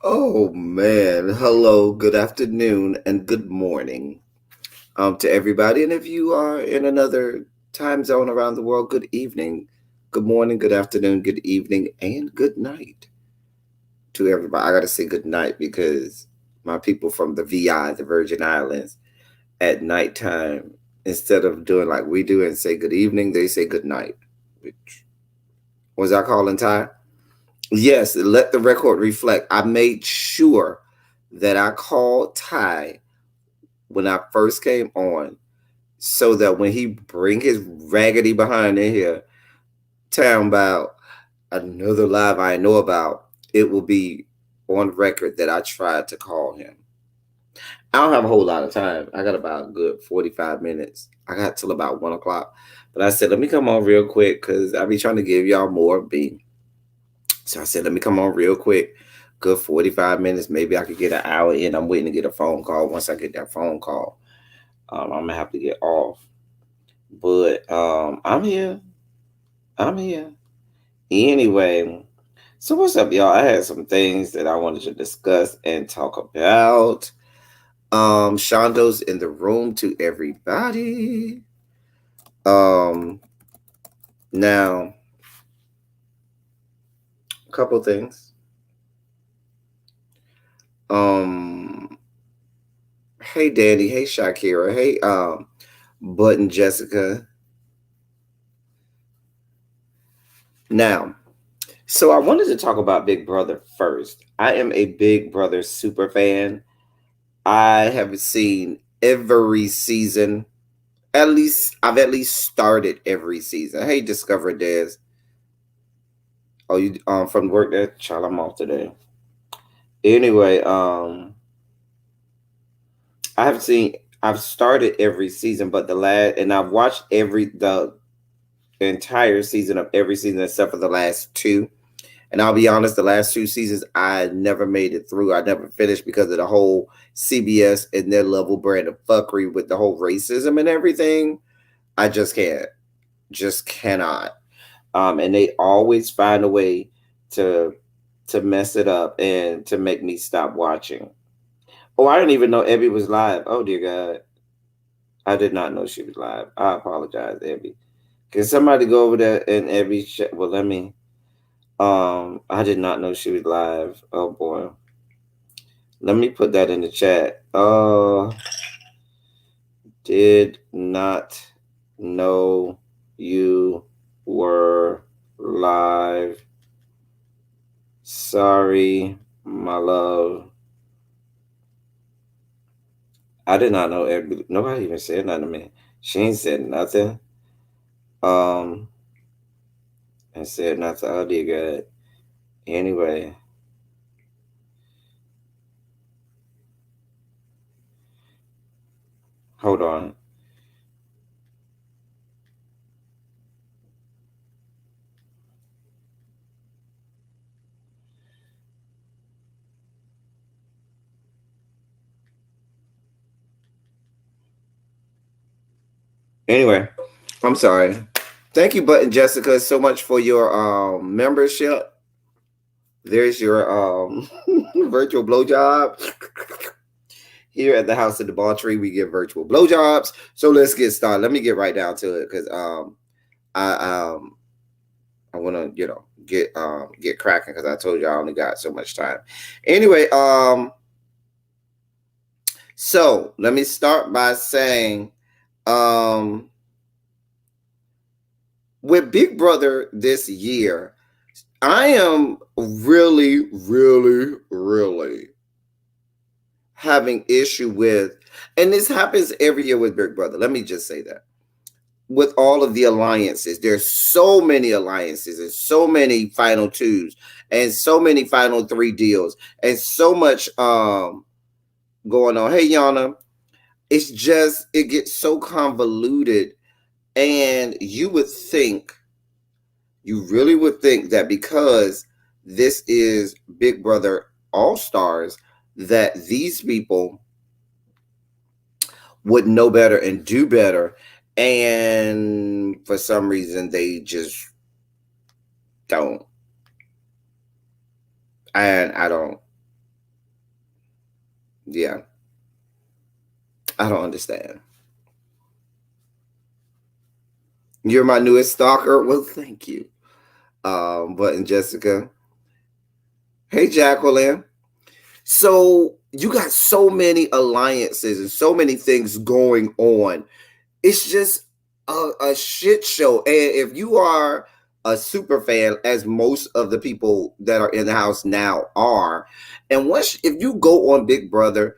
Oh man, hello, good afternoon, and good morning to everybody. And if you are in another time zone around the world, good evening, good morning, good afternoon, good evening, and good night to everybody. I gotta say good night because my people from the VI, the Virgin Islands, at nighttime, instead of doing like we do and say good evening, they say good night. Which was I calling Ty? Yes, let the record reflect. I made sure that I called Ty when I first came on so that when he bring his raggedy behind in here, town about another live I know about, it will be on record that I tried to call him. I don't have a whole lot of time. I got about a good 45 minutes. I got till about 1 o'clock. But I said, let me come on real quick because I be trying to give y'all more of me. So I said, let me come on real quick. Good 45 minutes. Maybe I could get an hour in. I'm waiting to get a phone call. Once I get that phone call, I'm going to have to get off. But I'm here. I'm here. Anyway, so what's up, y'all? I had some things that I wanted to discuss and talk about. Shondo's in the room to everybody. Now, a couple things. Hey Danny, hey Shakira, hey Button Jessica. Now, so I wanted to talk about Big Brother first. I am a Big Brother super fan. I have seen every season. I've at least started every season. Hey, Discover Des. Oh, you from work there? Child, I'm off today. Anyway, I've started every season, but and I've watched the entire season of every season except for the last two. And I'll be honest, the last two seasons I never made it through. I never finished because of the whole CBS and their level brand of fuckery with the whole racism and everything. I just can't. Just cannot. And they always find a way to mess it up and to make me stop watching. Oh, I didn't even know Abby was live. Oh dear God. I did not know she was live. I apologize, Abby. Can somebody go over there and Abby well let me I did not know she was live. Oh boy. Let me put that in the chat. Did not know you were live. Sorry, my love. I did not know nobody even said nothing to me. She ain't said nothing. And said nothing. Oh dear God. Anyway. Hold on. Anyway, I'm sorry. Thank you, Button Jessica, so much for your membership. There's your virtual blowjob. Here at the House of Debauchery, we give virtual blowjobs. So let's get started. Let me get right down to it because I want to get cracking because I told you I only got so much time. Anyway, so let me start by saying with Big Brother this year, I am really, really, really having issue with And this happens every year with Big Brother. Let me just say that. With all of the alliances, there's so many alliances and so many final twos and so many final three deals and so much going on. Hey Yana, it's just it gets so convoluted, and you really would think that because this is Big Brother All Stars, that these people would know better and do better. And for some reason, they just don't. And I don't, yeah, I don't understand. You're my newest stalker. Well, thank you. Button Jessica. Hey, Jacqueline. So you got so many alliances and so many things going on. It's just a shit show. And if you are a super fan, as most of the people that are in the house now are, and once if you go on Big Brother,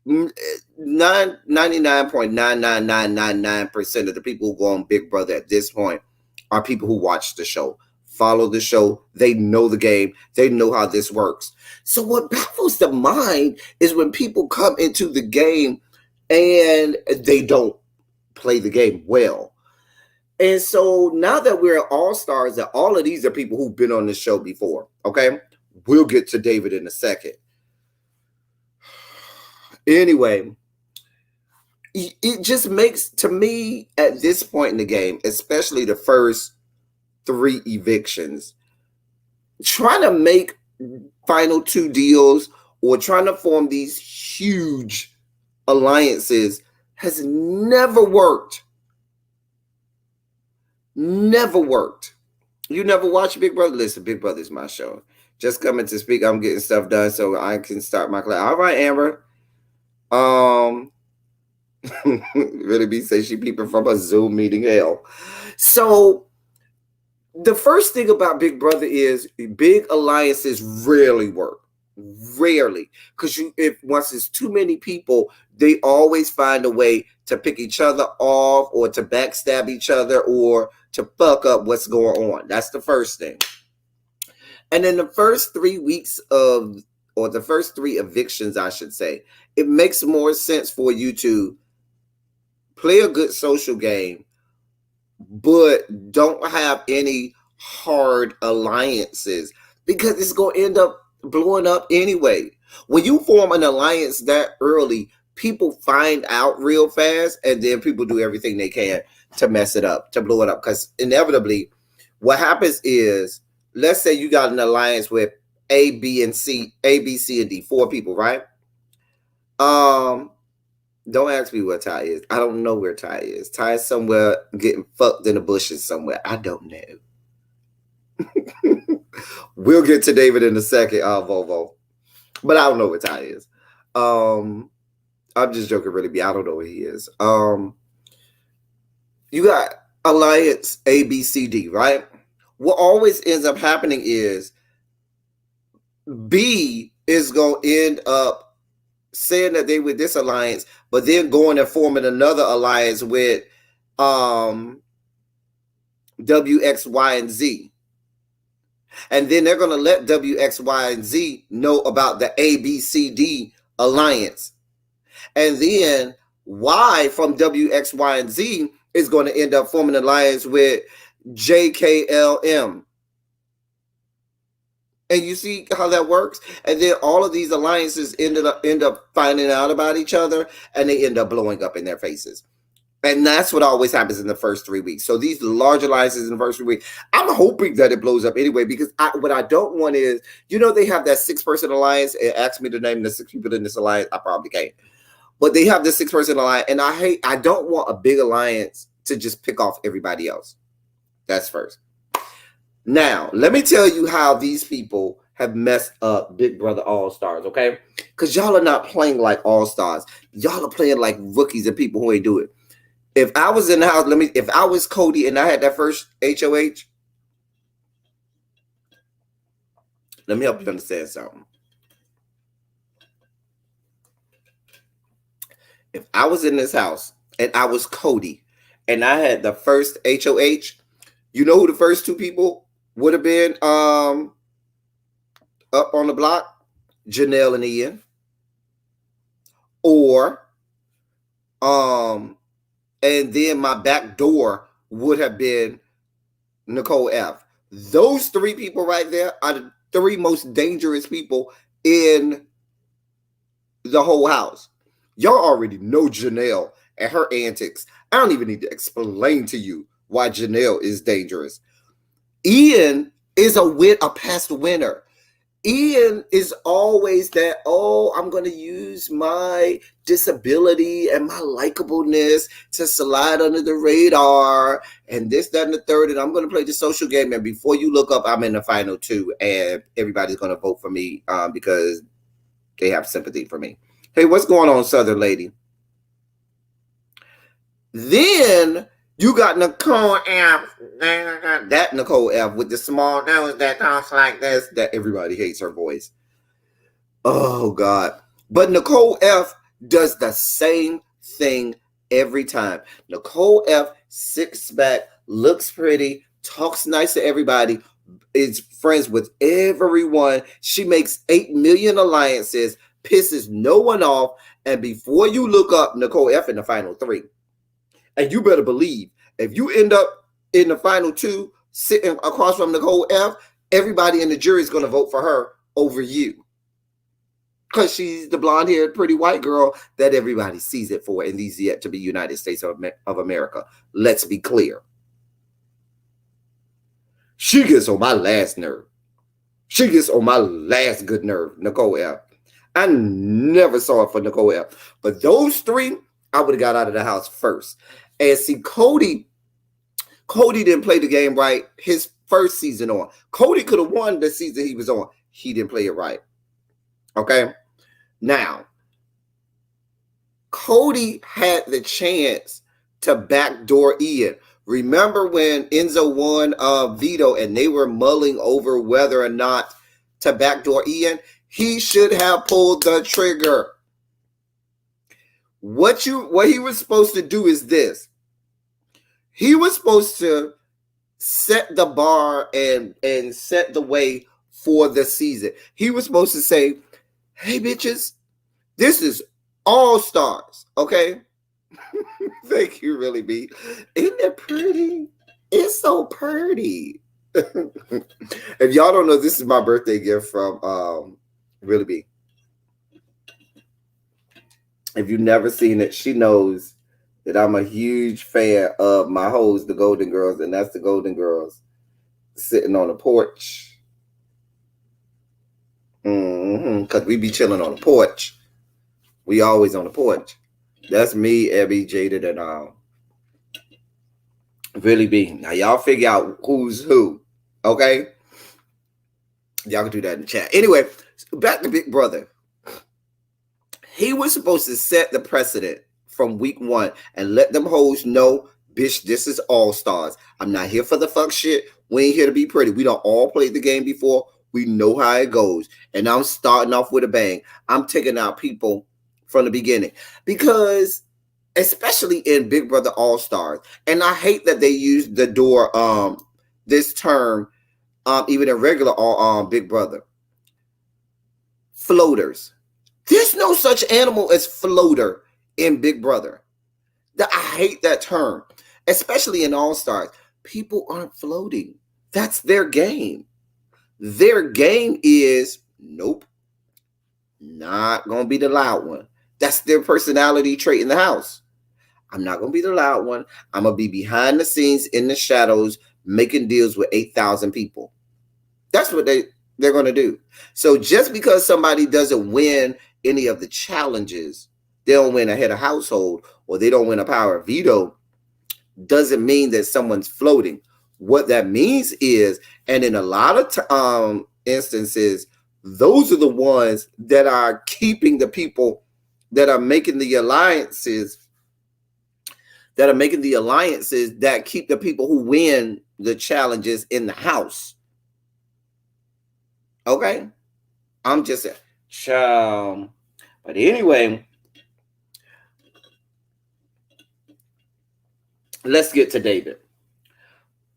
99.99999% of the people who go on Big Brother at this point are people who watch the show, follow the show. They know the game. They know how this works. So what baffles the mind is when people come into the game and they don't play the game well. And so now that we're all stars, that all of these are people who've been on the show before. Okay. We'll get to David in a second. Anyway, it just makes, to me, at this point in the game, especially the first three evictions, trying to make final two deals or trying to form these huge alliances has never worked. Never worked. You never watch Big Brother? Listen, Big Brother is my show. Just coming to speak. I'm getting stuff done so I can start my class. All right, Amber. Really be say she peeping from a Zoom meeting. Hell. So the first thing about Big Brother is big alliances rarely work. Rarely. Because if once it's too many people, they always find a way to pick each other off or to backstab each other or to fuck up what's going on. That's the first thing. And in the first 3 weeks or the first three evictions, I should say, it makes more sense for you to play a good social game, but don't have any hard alliances because it's going to end up blowing up anyway. When you form an alliance that early, people find out real fast, and then people do everything they can to mess it up, to blow it up. Because inevitably, what happens is, let's say you got an alliance with A, B, and C, A, B, C, and D, four people, right? Don't ask me where Ty is. I don't know where Ty is. Ty is somewhere getting fucked in the bushes somewhere. I don't know. We'll get to David in a second, Volvo. But I don't know where Ty is. I'm just joking, really. I don't know where he is. You got Alliance A, B, C, D, right? What always ends up happening is B is going to end up saying that they with this alliance, but then going and forming another alliance with W, X, Y, and Z. And then they're going to let W, X, Y, and Z know about the A, B, C, D alliance. And then Y from W, X, Y, and Z is going to end up forming an alliance with J, K, L, M. And you see how that works? And then all of these alliances end up finding out about each other, and they end up blowing up in their faces. And that's what always happens in the first 3 weeks. So these large alliances in the first 3 weeks, I'm hoping that it blows up anyway, because what I don't want is, they have that 6-person alliance. It asks me to name the 6 people in this alliance. I probably can't. But they have this 6-person alliance, and I don't want a big alliance to just pick off everybody else. That's first. Now, let me tell you how these people have messed up Big Brother All-Stars, okay? Because y'all are not playing like All-Stars. Y'all are playing like rookies and people who ain't do it. If I was in the house, if I was Cody and I had that first HOH, let me help you understand something. If I was in this house and I was Cody and I had the first HOH, you know who the first two people would have been up on the block? Janelle and Ian. Or and then my back door would have been Nicole F. Those three people right there are the three most dangerous people in the whole house. Y'all already know Janelle and her antics. I don't even need to explain to you why Janelle is dangerous. Ian is a past winner. Ian is always that, oh, I'm going to use my disability and my likableness to slide under the radar and this, that, and the third. And I'm going to play the social game. And before you look up, I'm in the final two and everybody's going to vote for me because they have sympathy for me. Hey, what's going on, Southern Lady? Then you got Nicole F. That Nicole F. with the small nose that talks like this. That everybody hates her voice. Oh, God. But Nicole F. does the same thing every time. Nicole F. sits back, looks pretty, talks nice to everybody, is friends with everyone. She makes 8 million alliances, pisses no one off, and before you look up, Nicole F. in the final three. And you better believe, if you end up in the final two, sitting across from Nicole F., everybody in the jury is going to vote for her over you. Because she's the blonde-haired, pretty white girl that everybody sees it for in these yet to be United States of America. Let's be clear. She gets on my last nerve. She gets on my last good nerve, Nicole F. I never saw it for Nicole F. But those three, I would have got out of the house first. And see, Cody didn't play the game right his first season on. Cody could have won the season he was on. He didn't play it right. Okay? Now, Cody had the chance to backdoor Ian. Remember when Enzo won veto and they were mulling over whether or not to backdoor Ian? He should have pulled the trigger. What he was supposed to do is this. He was supposed to set the bar and set the way for the season. He was supposed to say, hey, bitches, this is All Stars, okay? Thank you, really, B. Isn't it pretty? It's so pretty. If y'all don't know, this is my birthday gift from Really B. If you've never seen it, she knows that I'm a huge fan of my hoes, the Golden Girls, and that's the Golden Girls sitting on the porch. Because we be chilling on the porch. We always on the porch. That's me, Abby, Jaded, and Really B. Now, y'all figure out who's who, okay? Y'all can do that in the chat. Anyway, back to Big Brother. He was supposed to set the precedent from week one and let them hoes know, bitch, this is All Stars. I'm not here for the fuck shit. We ain't here to be pretty. We don't all play the game before. We know how it goes. And I'm starting off with a bang. I'm taking out people from the beginning. Because, especially in Big Brother All Stars, and I hate that they use the door, this term, even in regular Big Brother. Floaters. There's no such animal as floater in Big Brother. I hate that term, especially in All Stars. People aren't floating. That's their game. Their game is, nope, not going to be the loud one. That's their personality trait in the house. I'm not going to be the loud one. I'm going to be behind the scenes in the shadows making deals with 8,000 people. That's what they're going to do. So just because somebody doesn't win any of the challenges, they don't win a head of household or they don't win a power of veto, doesn't mean that someone's floating. What that means is, and in a lot of instances, those are the ones that are keeping the people that are making the alliances, that keep the people who win the challenges in the house. Okay? I'm just but anyway, let's get to David.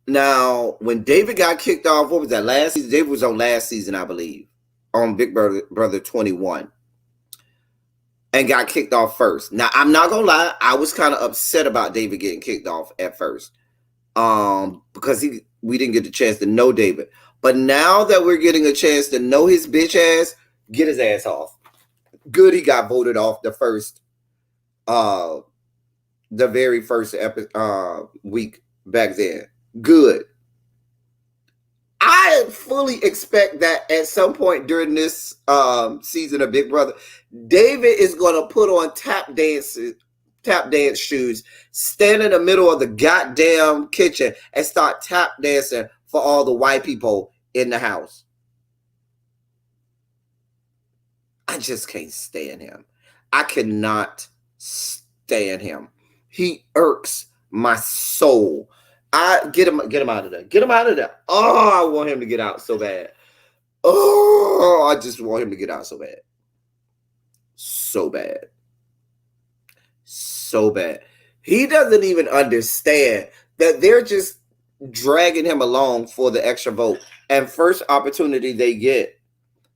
Now, when David got kicked off, what was that last season? David was on last season, I believe, on Big Brother 21, and got kicked off first. Now, I'm not gonna lie, I was kind of upset about David getting kicked off at first, because we didn't get the chance to know David. But now that we're getting a chance to know his bitch ass, get his ass off. Good, he got voted off uh, the very first week back then. Good. I fully expect that at some point during this season of Big Brother, David is going to put on tap dance shoes, stand in the middle of the goddamn kitchen, and start tap dancing for all the white people in the house. I just can't stand him. I cannot stand him. He irks my soul. I get him out of there. Get him out of there. Oh, I want him to get out so bad. Oh, I just want him to get out so bad. So bad. So bad. He doesn't even understand that they're just dragging him along for the extra vote. And first opportunity they get,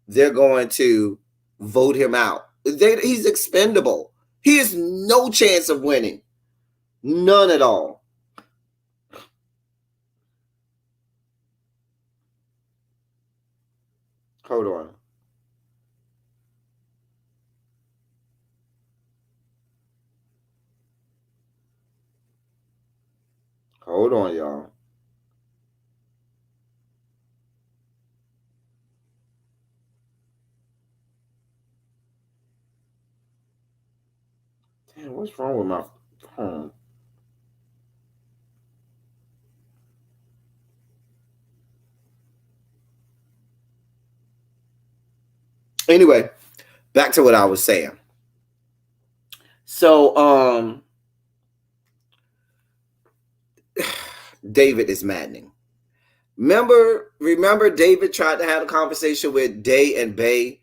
they're going to vote him out. He's expendable. He has no chance of winning. None at all. Hold on. Hold on, y'all. Damn, what's wrong with my phone? Anyway, back to what I was saying. So, David is maddening. Remember, David tried to have a conversation with Day and Bay,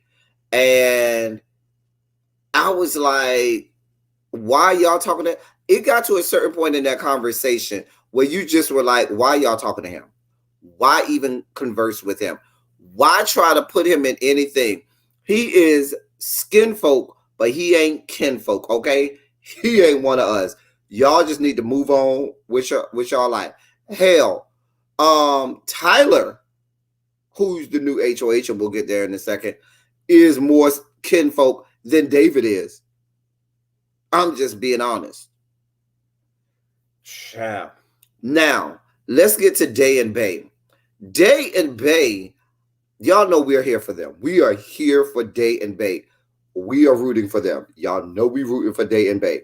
and I was like, why y'all talking to? It got to a certain point in that conversation where you just were like, why y'all talking to him? Why even converse with him? Why try to put him in anything? He is skin folk, but he ain't kinfolk, okay? He ain't one of us. Y'all just need to move on with y'all life. Hell, Tyler, who's the new HOH, and we'll get there in a second, is more kinfolk than David is. I'm just being honest. Yeah. Now, let's get to Day and Bay. Day and Bay, y'all know we're here for them. We are here for Day and Bay. We are rooting for them. Y'all know we rooting for Day and Bay.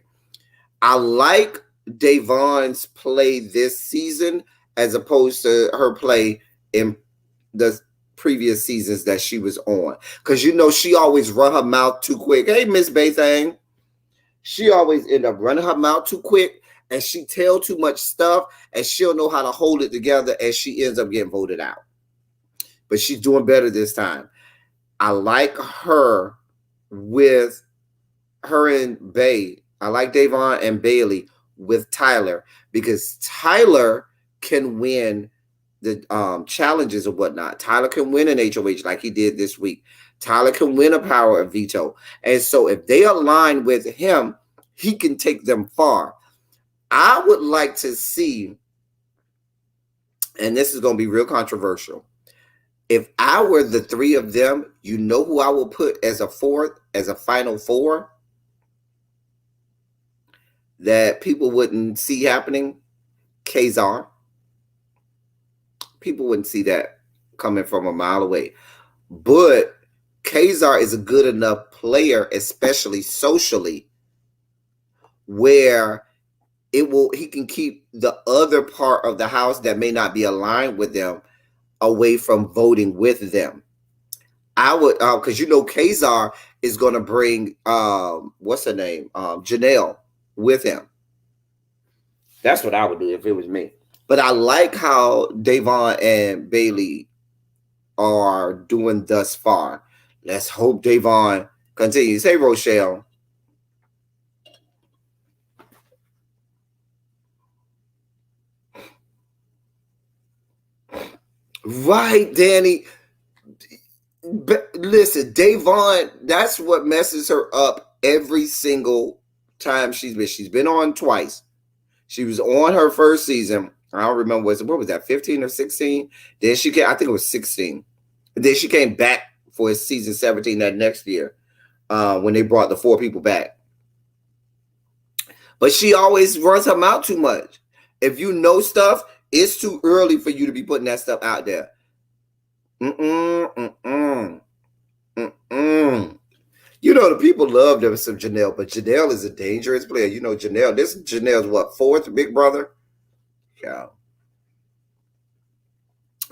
I like Davon's play this season as opposed to her play in the previous seasons that she was on. Because you know she always run her mouth too quick. Hey, Miss Bay thing. She always end up running her mouth too quick, and she tell too much stuff, and she'll know how to hold it together, and she ends up getting voted out. But she's doing better this time. I like her with her and Bay. I like Davon and Bailey with Tyler because Tyler can win the challenges or whatnot. Tyler can win an HOH like he did this week. Tyler can win a power of veto. And so if they align with him, he can take them far. I would like to see, and this is going to be real controversial. If I were the three of them, you know who I will put as a fourth, as a final four? That people wouldn't see happening? Kazar. People wouldn't see that coming from a mile away. But Kazar is a good enough player, especially socially, where he can keep the other part of the house that may not be aligned with them away from voting with them. I would, because you know Kazar is going to bring what's her name, Janelle, with him. That's what I would do if it was me. But I like how Davon and Bailey are doing thus far. Let's hope Davon continues. Hey, Rochelle. Right, Danny. But listen, Davon, that's what messes her up every single time she's been. She's been on twice. She was on her first season. I don't remember what was that, 15 or 16? Then she came, I think it was 16. And then she came back for season 17 that next year, when they brought the four people back. But she always runs her mouth too much. If you know stuff, it's too early for you to be putting that stuff out there. Mm-mm, mm-mm, mm-mm. You know, the people love them some Janelle, but Janelle is a dangerous player. You know, Janelle's what, fourth Big Brother? Yeah.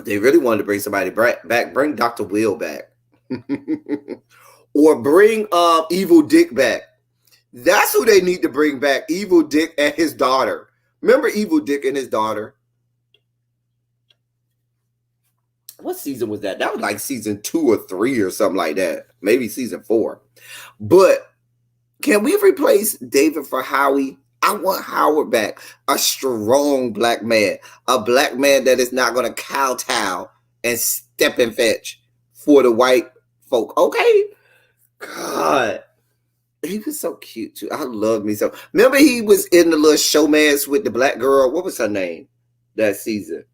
They really wanted to bring somebody back. Bring Dr. Will back. Or bring Evil Dick back. That's who they need to bring back. Evil Dick and his daughter. Remember Evil Dick and his daughter? What season was that? That was like season 2 or 3 or something like that. Maybe season 4. But can we replace David for Howie? I want Howard back. A strong black man. A black man that is not going to kowtow and step and fetch for the white folk. Okay? God. He was so cute too. I love me so. Remember he was in the little showmance with the black girl. What was her name that season?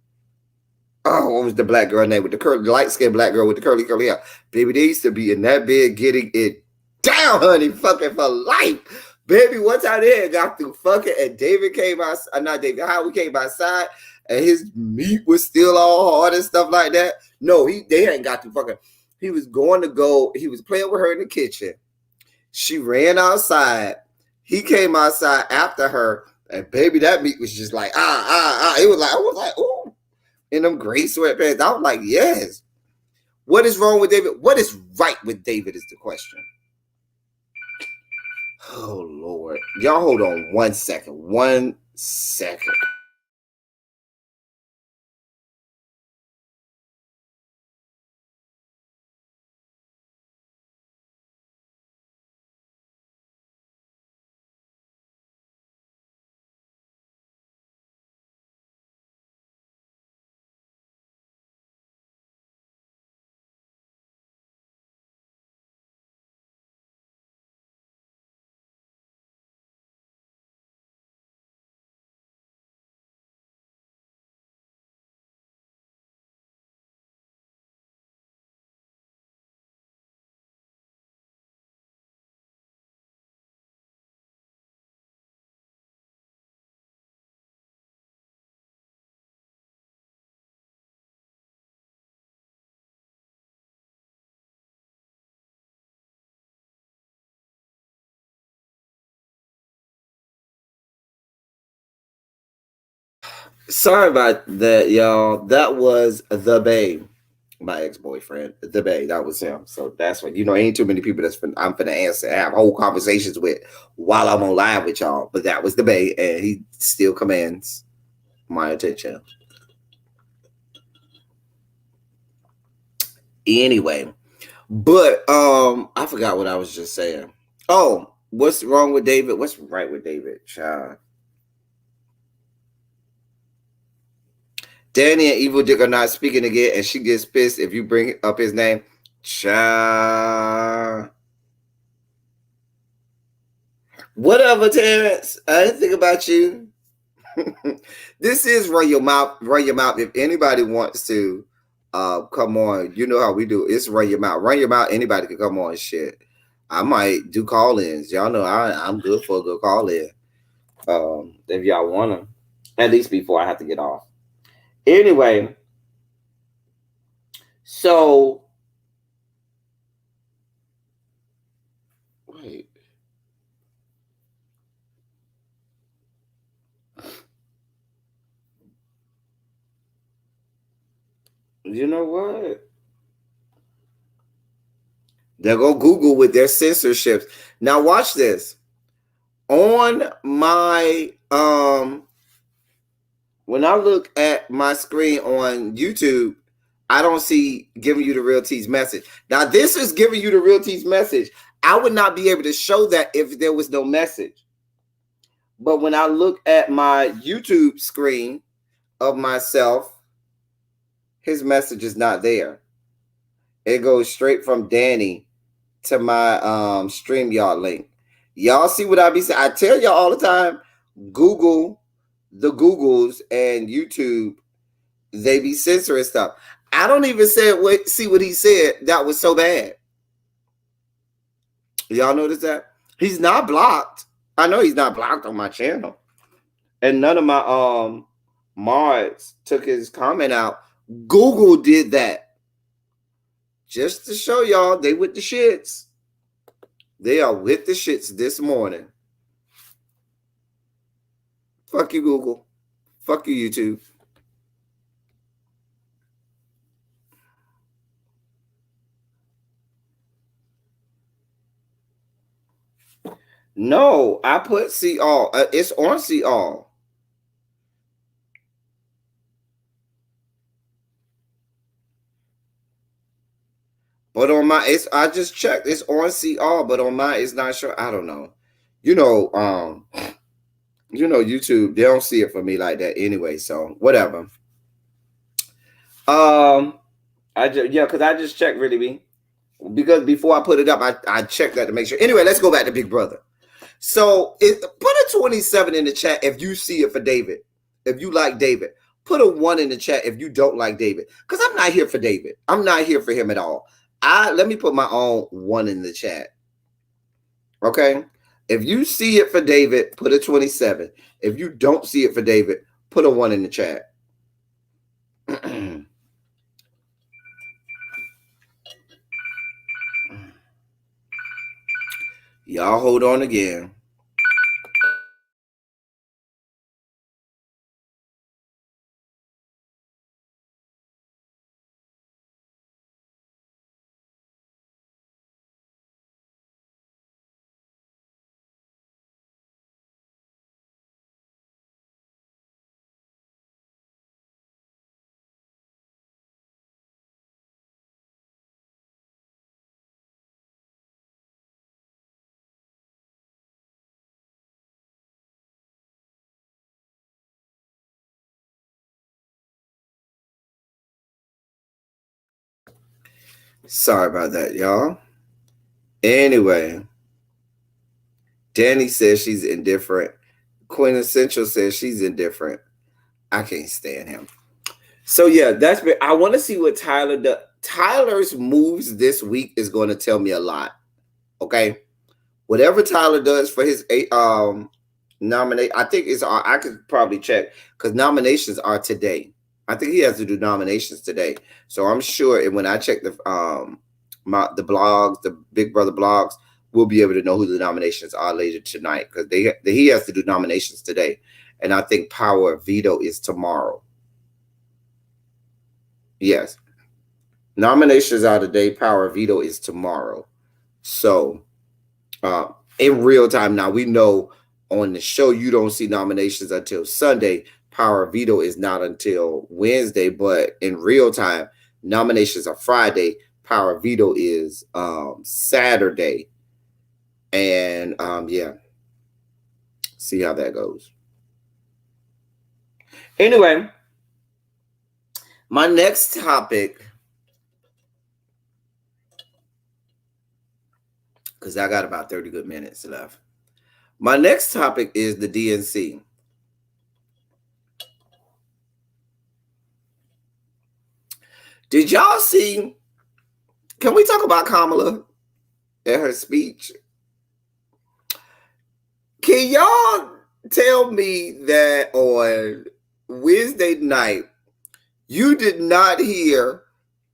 Oh, what was the black girl name with the light skinned black girl with the curly hair? Baby, they used to be in that bed getting it down, honey, fucking for life. Baby, one time they had got through fucking and David came out, not David, Howie came outside and his meat was still all hard and stuff like that. No, they hadn't got through fucking. He was he was playing with her in the kitchen. She ran outside. He came outside after her, and baby, that meat was just like It was like I was like, ooh, in them gray sweatpants. I was like, yes. What is wrong with David? What is right with David is the question. Oh Lord, y'all hold on 1 second. 1 second. Sorry about that, y'all. That was the Bay, my ex-boyfriend. The Bay, that was him. So that's what ain't too many people I'm finna answer, have whole conversations with while I'm on live with y'all. But that was the Bay, and he still commands my attention. Anyway, but I forgot what I was just saying. Oh, what's wrong with David? What's right with David? Child. Danny and Evil Dick are not speaking again, and she gets pissed if you bring up his name. Child. Whatever, Terrence. I didn't think about you. This is Run Your Mouth. Run Your Mouth. If anybody wants to come on, you know how we do. It's Run Your Mouth. Run Your Mouth. Anybody can come on. Shit. I might do call-ins. Y'all know I'm good for a good call-in. If y'all want to. At least before I have to get off. Anyway. So. Wait. You know what? They'll go Google with their censorships. Now watch this. On my when I look at my screen on YouTube, I don't see giving you the real T's message. Now this is giving you the real T's message. I would not be able to show that if there was no message. But when I look at my YouTube screen of myself, his message is not there. It goes straight from Danny to my StreamYard link. Y'all see what I be saying? I tell y'all all the time, Google, the Googles and YouTube, they be censoring stuff. I don't even see what he said that was so bad. Y'all notice that? He's not blocked. I know he's not blocked on my channel. And none of my mods took his comment out. Google did that. Just to show y'all they with the shits. They are with the shits this morning. Fuck you, Google. Fuck you, YouTube. No, I put see all. It's on see all. But on my, I just checked. It's on see all, but on mine, it's not sure. I don't know. You know, YouTube. They don't see it for me like that anyway. So whatever. Because I just checked really because before I put it up, I checked that to make sure. Anyway, let's go back to Big Brother. So put a 27 in the chat if you see it for David. If you like David, put a 1 in the chat if you don't like David. Because I'm not here for David. I'm not here for him at all. Let me put my own 1 in the chat. Okay. If you see it for David, put a 27. If you don't see it for David, put a 1 in the chat. Y'all hold on again. Sorry about that, y'all. Anyway, Danny says she's indifferent. Queen Essential says she's indifferent. I can't stand him. So yeah, I want to see what Tyler does. Tyler's moves this week is going to tell me a lot. Okay, whatever Tyler does for his nominate, I think I could probably check because nominations are today. I think he has to do nominations today. So I'm sure when I check the blogs, the Big Brother blogs, we'll be able to know who the nominations are later tonight because he has to do nominations today. And I think Power of Veto is tomorrow. Yes. Nominations are today. Power of Veto is tomorrow. So in real time now, we know on the show you don't see nominations until Sunday. Power of Veto is not until Wednesday, but in real time, nominations are Friday. Power of Veto is Saturday. And yeah, see how that goes. Anyway, my next topic, because I got about 30 good minutes left. My next topic is the DNC. Did y'all see? Can we talk about Kamala and her speech? Can y'all tell me that on Wednesday night, you did not hear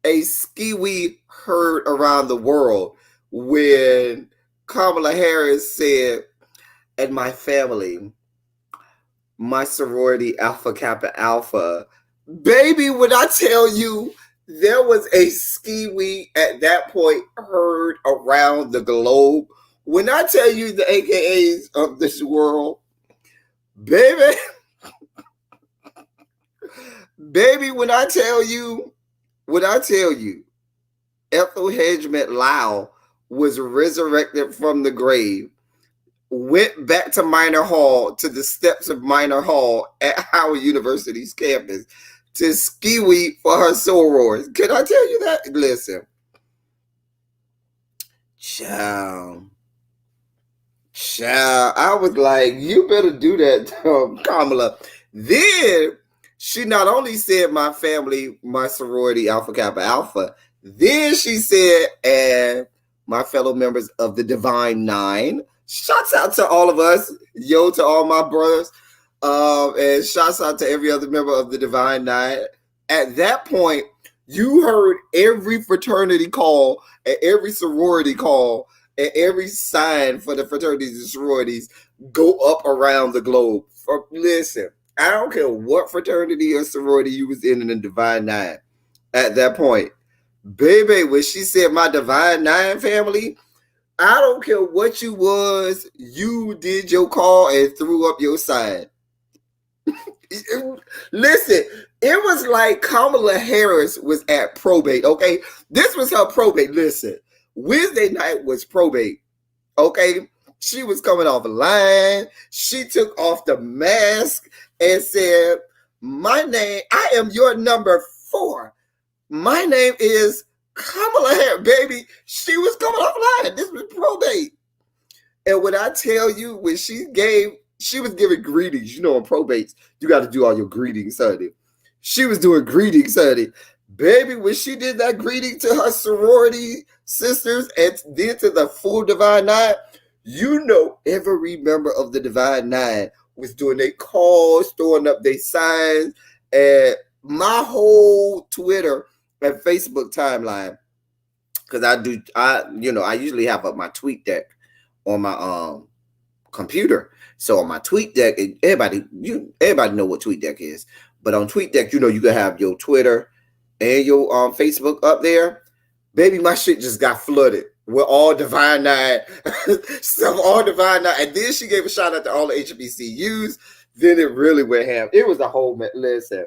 a skiwee heard around the world when Kamala Harris said, and my family, my sorority Alpha Kappa Alpha, baby, when I tell you there was a skiwee at that point heard around the globe, when I tell you the AKAs of this world, baby, baby, when I tell you, Ethel Hedgement Lau was resurrected from the grave, went back to the steps of Minor Hall at Howard University's campus to ski week for her sorors. Can I tell you that? Listen, child. Child, I was like, you better do that, Kamala. Then she not only said my family, my sorority, Alpha Kappa Alpha, then she said, and my fellow members of the Divine Nine. Shouts out to all of us, yo, to all my brothers, and shouts out to every other member of the Divine Nine. At that point, you heard every fraternity call and every sorority call and every sign for the fraternities and sororities go up around the globe. Listen, I don't care what fraternity or sorority you was in the Divine Nine at that point. Baby, when she said my Divine Nine family, I don't care what you was, you did your call and threw up your sign. Listen, it was like Kamala Harris was at probate, okay? This was her probate. Listen, Wednesday night was probate, okay? She was coming off a line. She took off the mask and said, my name, I am your number 4. My name is Kamala Harris, baby. She was coming off line. This was probate. And when I tell you, when she was giving greetings. You know, in probates, you got to do all your greetings, honey. She was doing greetings, honey. Baby, when she did that greeting to her sorority sisters and then to the full Divine Nine, you know, every member of the Divine Nine was doing their calls, throwing up their signs, and my whole Twitter and Facebook timeline, because I usually have up my tweet deck on my computer. So on my tweet deck, everybody know what tweet deck is. But on tweet deck, you can have your Twitter and your Facebook up there. Baby, my shit just got flooded with all Divine Nine stuff, all Divine Nine. And then she gave a shout out to all the HBCUs. Then it really went ham. It was a whole listen.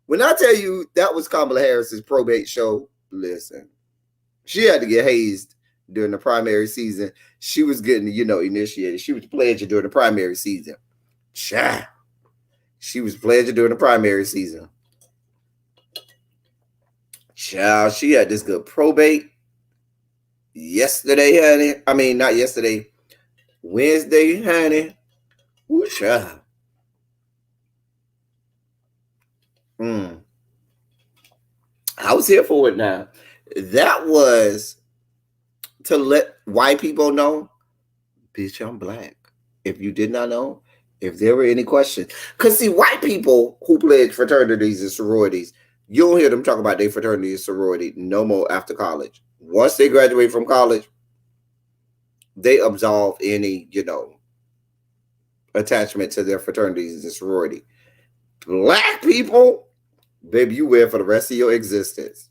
When I tell you that was Kamala Harris's probate show, listen, she had to get hazed during the primary season. She was getting, initiated. She was pledging during the primary season. Child. She was pledging during the primary season. Child, she had this good probate yesterday, honey. I mean, not yesterday. Wednesday, honey. Ooh, child. I was here for it now. That was to let white people know, bitch, I'm black. If you did not know, if there were any questions. Because, see, white people who pledge fraternities and sororities, you don't hear them talk about their fraternity and sorority no more after college. Once they graduate from college, they absolve any, attachment to their fraternities and sorority. Black people, baby, you wear for the rest of your existence.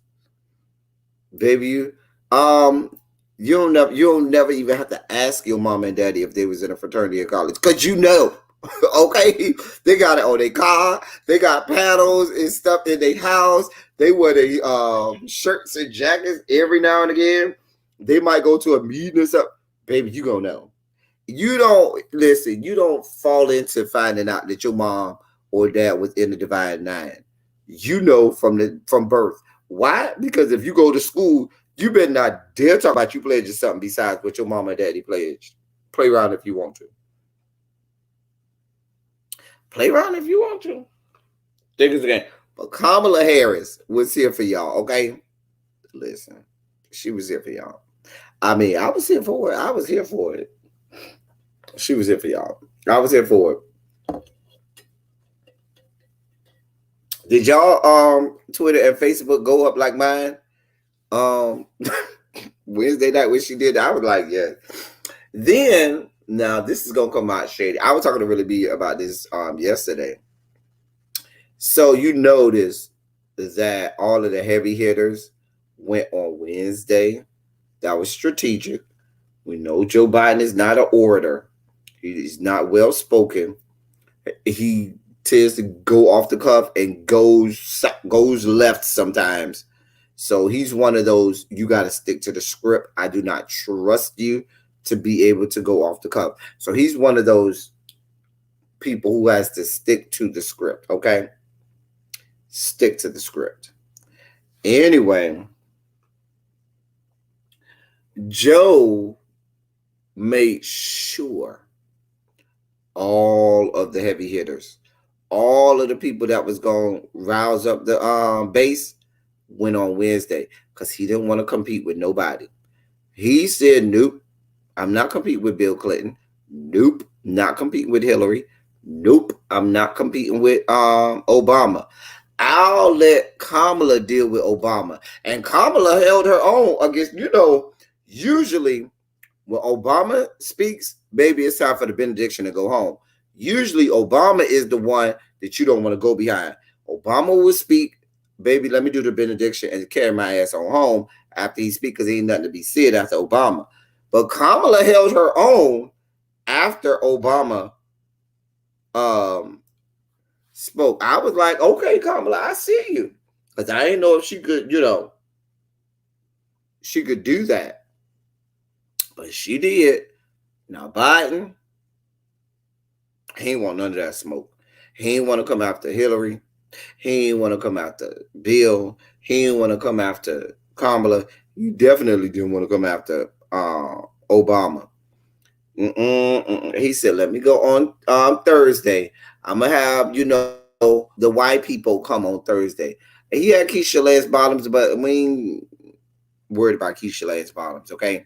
Baby, you'll never even have to ask your mom and daddy if they was in a fraternity in college, because okay, they got it on their car, they got panels and stuff in their house, they wear their shirts and jackets every now and again. They might go to a meeting or something. Baby, you gonna know. You don't fall into finding out that your mom or dad was in the Divine Nine. You know from birth. Why? Because if you go to school, you better not dare talk about you pledging something besides what your mama and daddy pledged. Play around if you want to. Play around if you want to. Think it's again. But Kamala Harris was here for y'all, okay? Listen, she was here for y'all. I mean, I was here for it. I was here for it. She was here for y'all. I was here for it. Did y'all Twitter and Facebook go up like mine? Wednesday night when she did, I was like, yeah. Then now this is gonna come out shady. I was talking to Really B about this yesterday. So you notice that all of the heavy hitters went on Wednesday. That was strategic. We know Joe Biden is not an orator. He's not well spoken. He tends to go off the cuff and goes left sometimes. So he's one of those, you got to stick to the script. I do not trust you to be able to go off the cuff. So he's one of those people who has to stick to the script, okay? Stick to the script. Anyway, Joe made sure all of the heavy hitters, all of the people that was going to rouse up the base went on Wednesday because he didn't want to compete with nobody. He said, nope, I'm not competing with Bill Clinton. Nope, not competing with Hillary. Nope, I'm not competing with Obama. I'll let Kamala deal with Obama. And Kamala held her own against, usually when Obama speaks, baby, it's time for the benediction to go home. Usually Obama is the one that you don't want to go behind. Obama will speak, baby, let me do the benediction and carry my ass on home after he speaks because ain't nothing to be said after Obama. But Kamala held her own after Obama spoke. I was like, okay, Kamala, I see you. Because I didn't know if she could, she could do that. But she did. Now, Biden, he ain't want none of that smoke. He ain't want to come after Hillary. He ain't want to come after Bill. He ain't want to come after Kamala. You definitely didn't want to come after Obama. He said, let me go on Thursday. I'm going to have, the white people come on Thursday. And he had Keisha Lance Bottoms, but we ain't worried about Keisha Lance Bottoms, okay?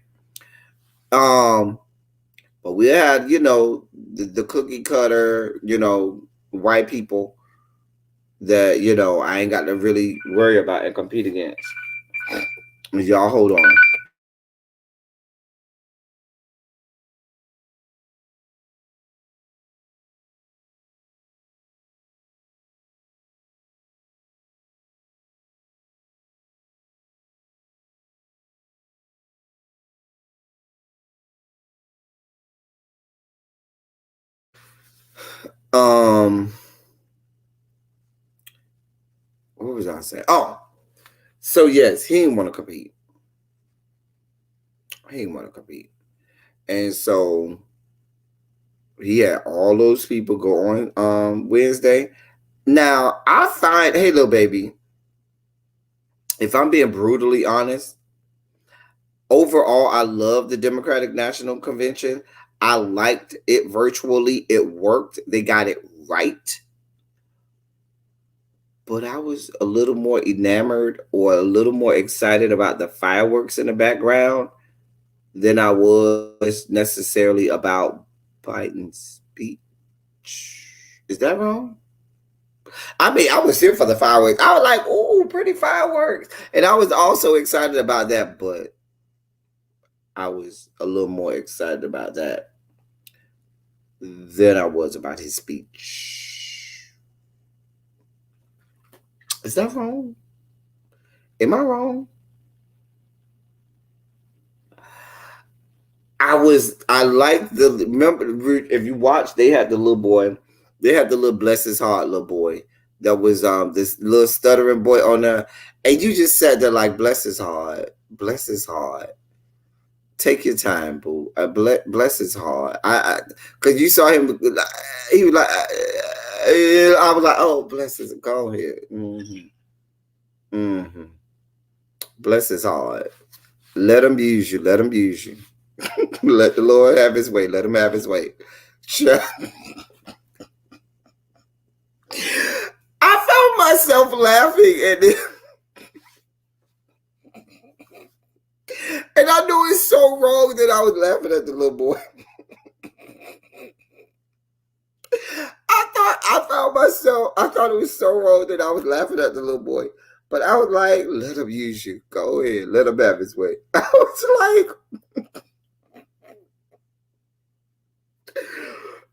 But we had, the cookie cutter, white people that, I ain't got to really worry about and compete against. Y'all hold on. What was I saying? Oh, so yes, he didn't want to compete. He didn't want to compete. And so he had all those people go on Wednesday. Now, I find, hey, little baby, if I'm being brutally honest, overall, I love the Democratic National Convention. I liked it virtually. It worked. They got it right. But I was a little more enamored or a little more excited about the fireworks in the background than I was necessarily about Biden's speech. Is that wrong? I mean, I was here for the fireworks. I was like, "Ooh, pretty fireworks," and I was also excited about that. But I was a little more excited about that than I was about his speech. Is that wrong? Am I wrong? I liked remember if you watch, they had the little boy, they had the little bless his heart little boy that was this little stuttering boy on there, and you just sat there like bless his heart, take your time, boo. Bless his heart. Cause you saw him, he was like, I was like, oh, bless his, go ahead. Bless his heart. Let him use you. Let him use you. Let the Lord have his way. Let him have his way. I found myself laughing and I knew it's so wrong that I was laughing at the little boy. I thought it was so wrong that I was laughing at the little boy. But I was like, let him use you. Go ahead. Let him have his way. I was like,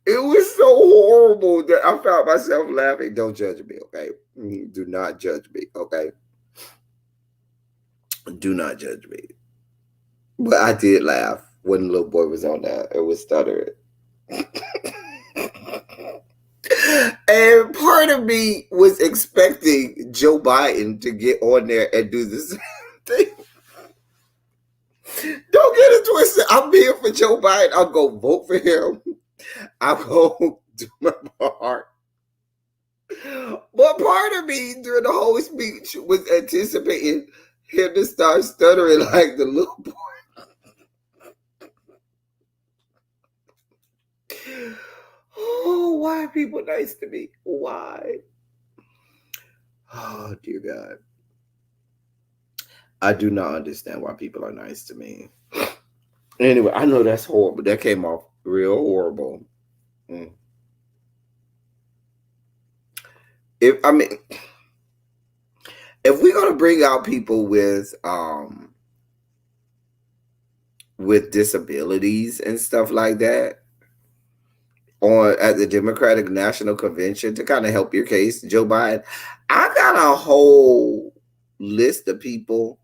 it was so horrible that I found myself laughing. Don't judge me, okay? Do not judge me, okay? Do not judge me. But I did laugh when the little boy was on there. It was stuttering. And part of me was expecting Joe Biden to get on there and do this thing. Don't get it twisted. I'm here for Joe Biden. I'll go vote for him. I'll go do my part. But part of me during the whole speech was anticipating him to start stuttering like the little boy. Oh, why are people nice to me? Why? Oh, dear God. I do not understand why people are nice to me. Anyway, I know that's horrible. That came off real horrible. Mm. If I mean, if we're gonna bring out people with disabilities and stuff like that on at the Democratic National Convention to kind of help your case, Joe Biden, I got a whole list of people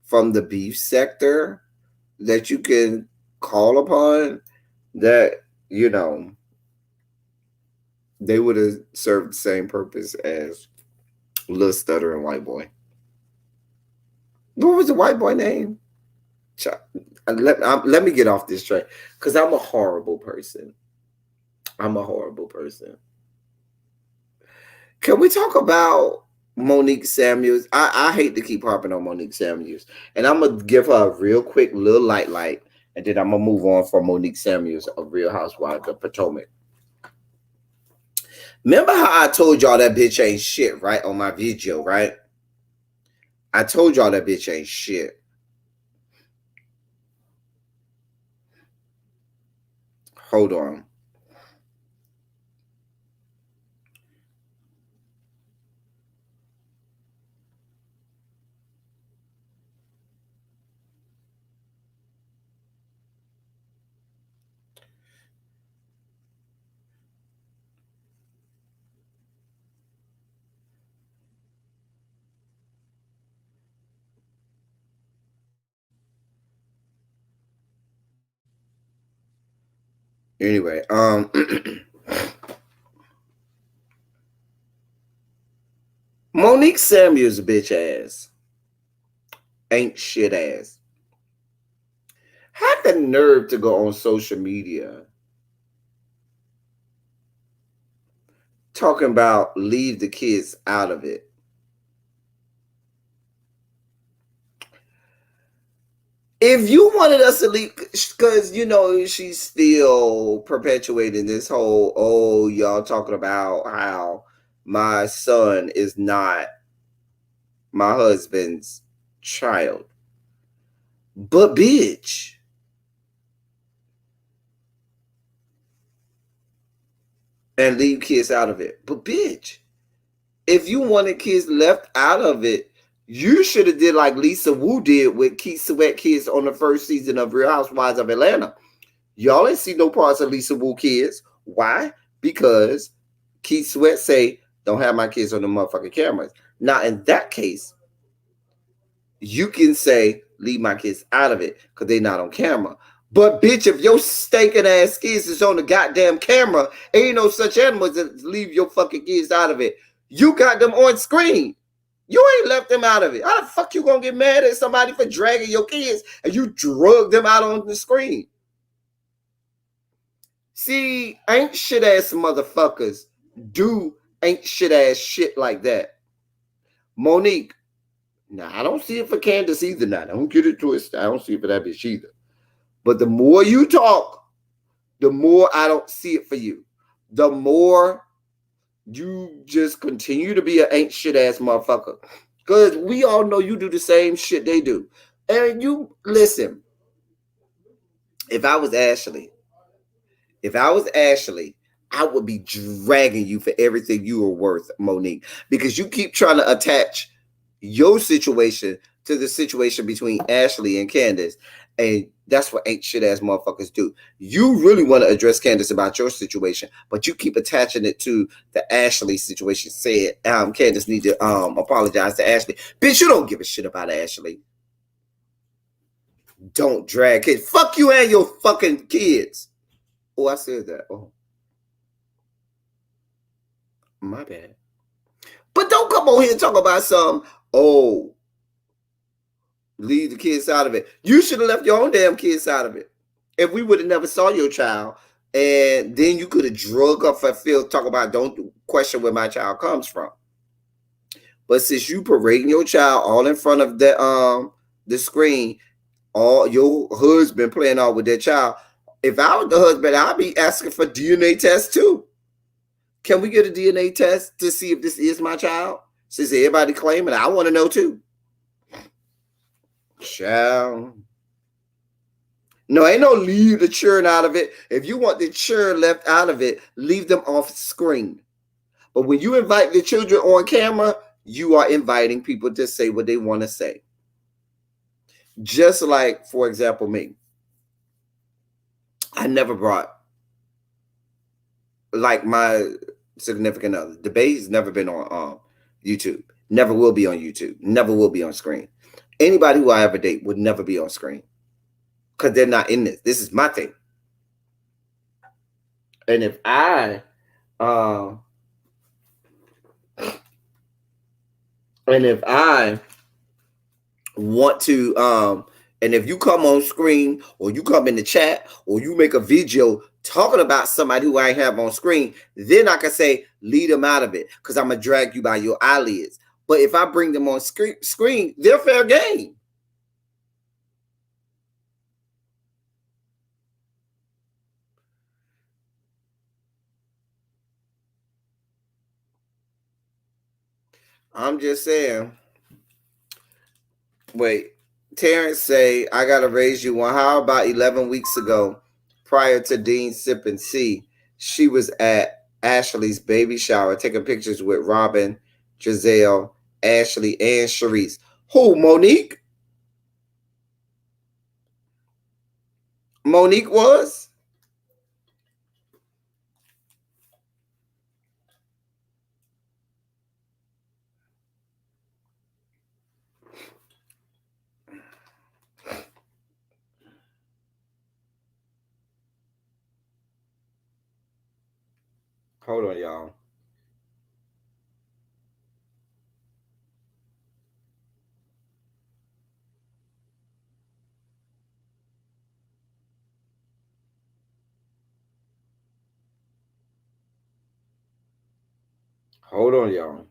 from the beef sector that you can call upon that, you know, they would have served the same purpose as little stuttering white boy. What was the white boy name? Let me get off this track because I'm a horrible person. I'm a horrible person. Can we talk about Monique Samuels? I hate to keep harping on Monique Samuels, and I'm gonna give her a real quick little light, and then I'm gonna move on from Monique Samuels of Real Housewives of Potomac. Remember how I told y'all that bitch ain't shit, right? On my video, right? I told y'all that bitch ain't shit. Hold on. Anyway, Monique Samuels bitch ass. Ain't shit ass. Had the nerve to go on social media talking about leave the kids out of it. If you wanted us to leave, because you know she's still perpetuating this whole, oh, y'all talking about how my son is not my husband's child. But bitch, and leave kids out of it. But bitch, if you wanted kids left out of it, you should have did like Lisa Wu did with Keith Sweat kids on the first season of Real Housewives of Atlanta. Y'all ain't see no parts of Lisa Wu kids. Why? Because Keith Sweat say, don't have my kids on the motherfucking cameras. Now, in that case, you can say, leave my kids out of it because they're not on camera. But bitch, if your stinking ass kids is on the goddamn camera, ain't no such animals that leave your fucking kids out of it. You got them on screen. You ain't left them out of it. How the fuck you gonna get mad at somebody for dragging your kids and you drug them out on the screen? See, ain't shit ass motherfuckers do ain't shit ass shit like that. Monique, now I don't see it for Candace either. Now don't get it twisted. I don't see it for that bitch either. But the more you talk, the more I don't see it for you. The more you just continue to be an ain't shit ass motherfucker. Because we all know you do the same shit they do. And you listen, if I was Ashley, I would be dragging you for everything you are worth, Monique, because you keep trying to attach your situation to the situation between Ashley and Candace. And that's what ain't shit ass motherfuckers do. You really want to address Candace about your situation, but you keep attaching it to the Ashley situation. Said Candace need to apologize to Ashley. Bitch, you don't give a shit about Ashley. Don't drag kids. Fuck you and your fucking kids. Oh, I said that. Oh, my bad. But don't come on here and talk about some, oh, leave the kids out of it. You should have left your own damn kids out of it. If we would have never saw your child, and then you could have drug up for Phil, talk about don't question where my child comes from. But since you parading your child all in front of the screen, all your husband playing out with their child. If I was the husband, I'd be asking for DNA tests too. Can we get a DNA test to see if this is my child? Since everybody claiming, I want to know too. Child. No, ain't no leave the children out of it. If you want the children left out of it, leave them off screen. But when you invite the children on camera, you are inviting people to say what they want to say. Just like, for example, me. I never brought like my significant other. The baby's never been on YouTube. Never will be on YouTube. Never will be on screen. Anybody who I ever date would never be on screen because they're not in this. This is my thing. And if I want to and if you come on screen or you come in the chat or you make a video talking about somebody who I have on screen, then I can say lead them out of it because I'm gonna drag you by your eyelids. But if I bring them on screen, they're fair game. I'm just saying. Wait, Terrence say I gotta raise you one. How about 11 weeks ago, prior to Dean sipping C, she was at Ashley's baby shower taking pictures with Robin, Giselle, Ashley, and Sharice. Who, Monique? Monique was? Hold on, y'all. Hold on, y'all.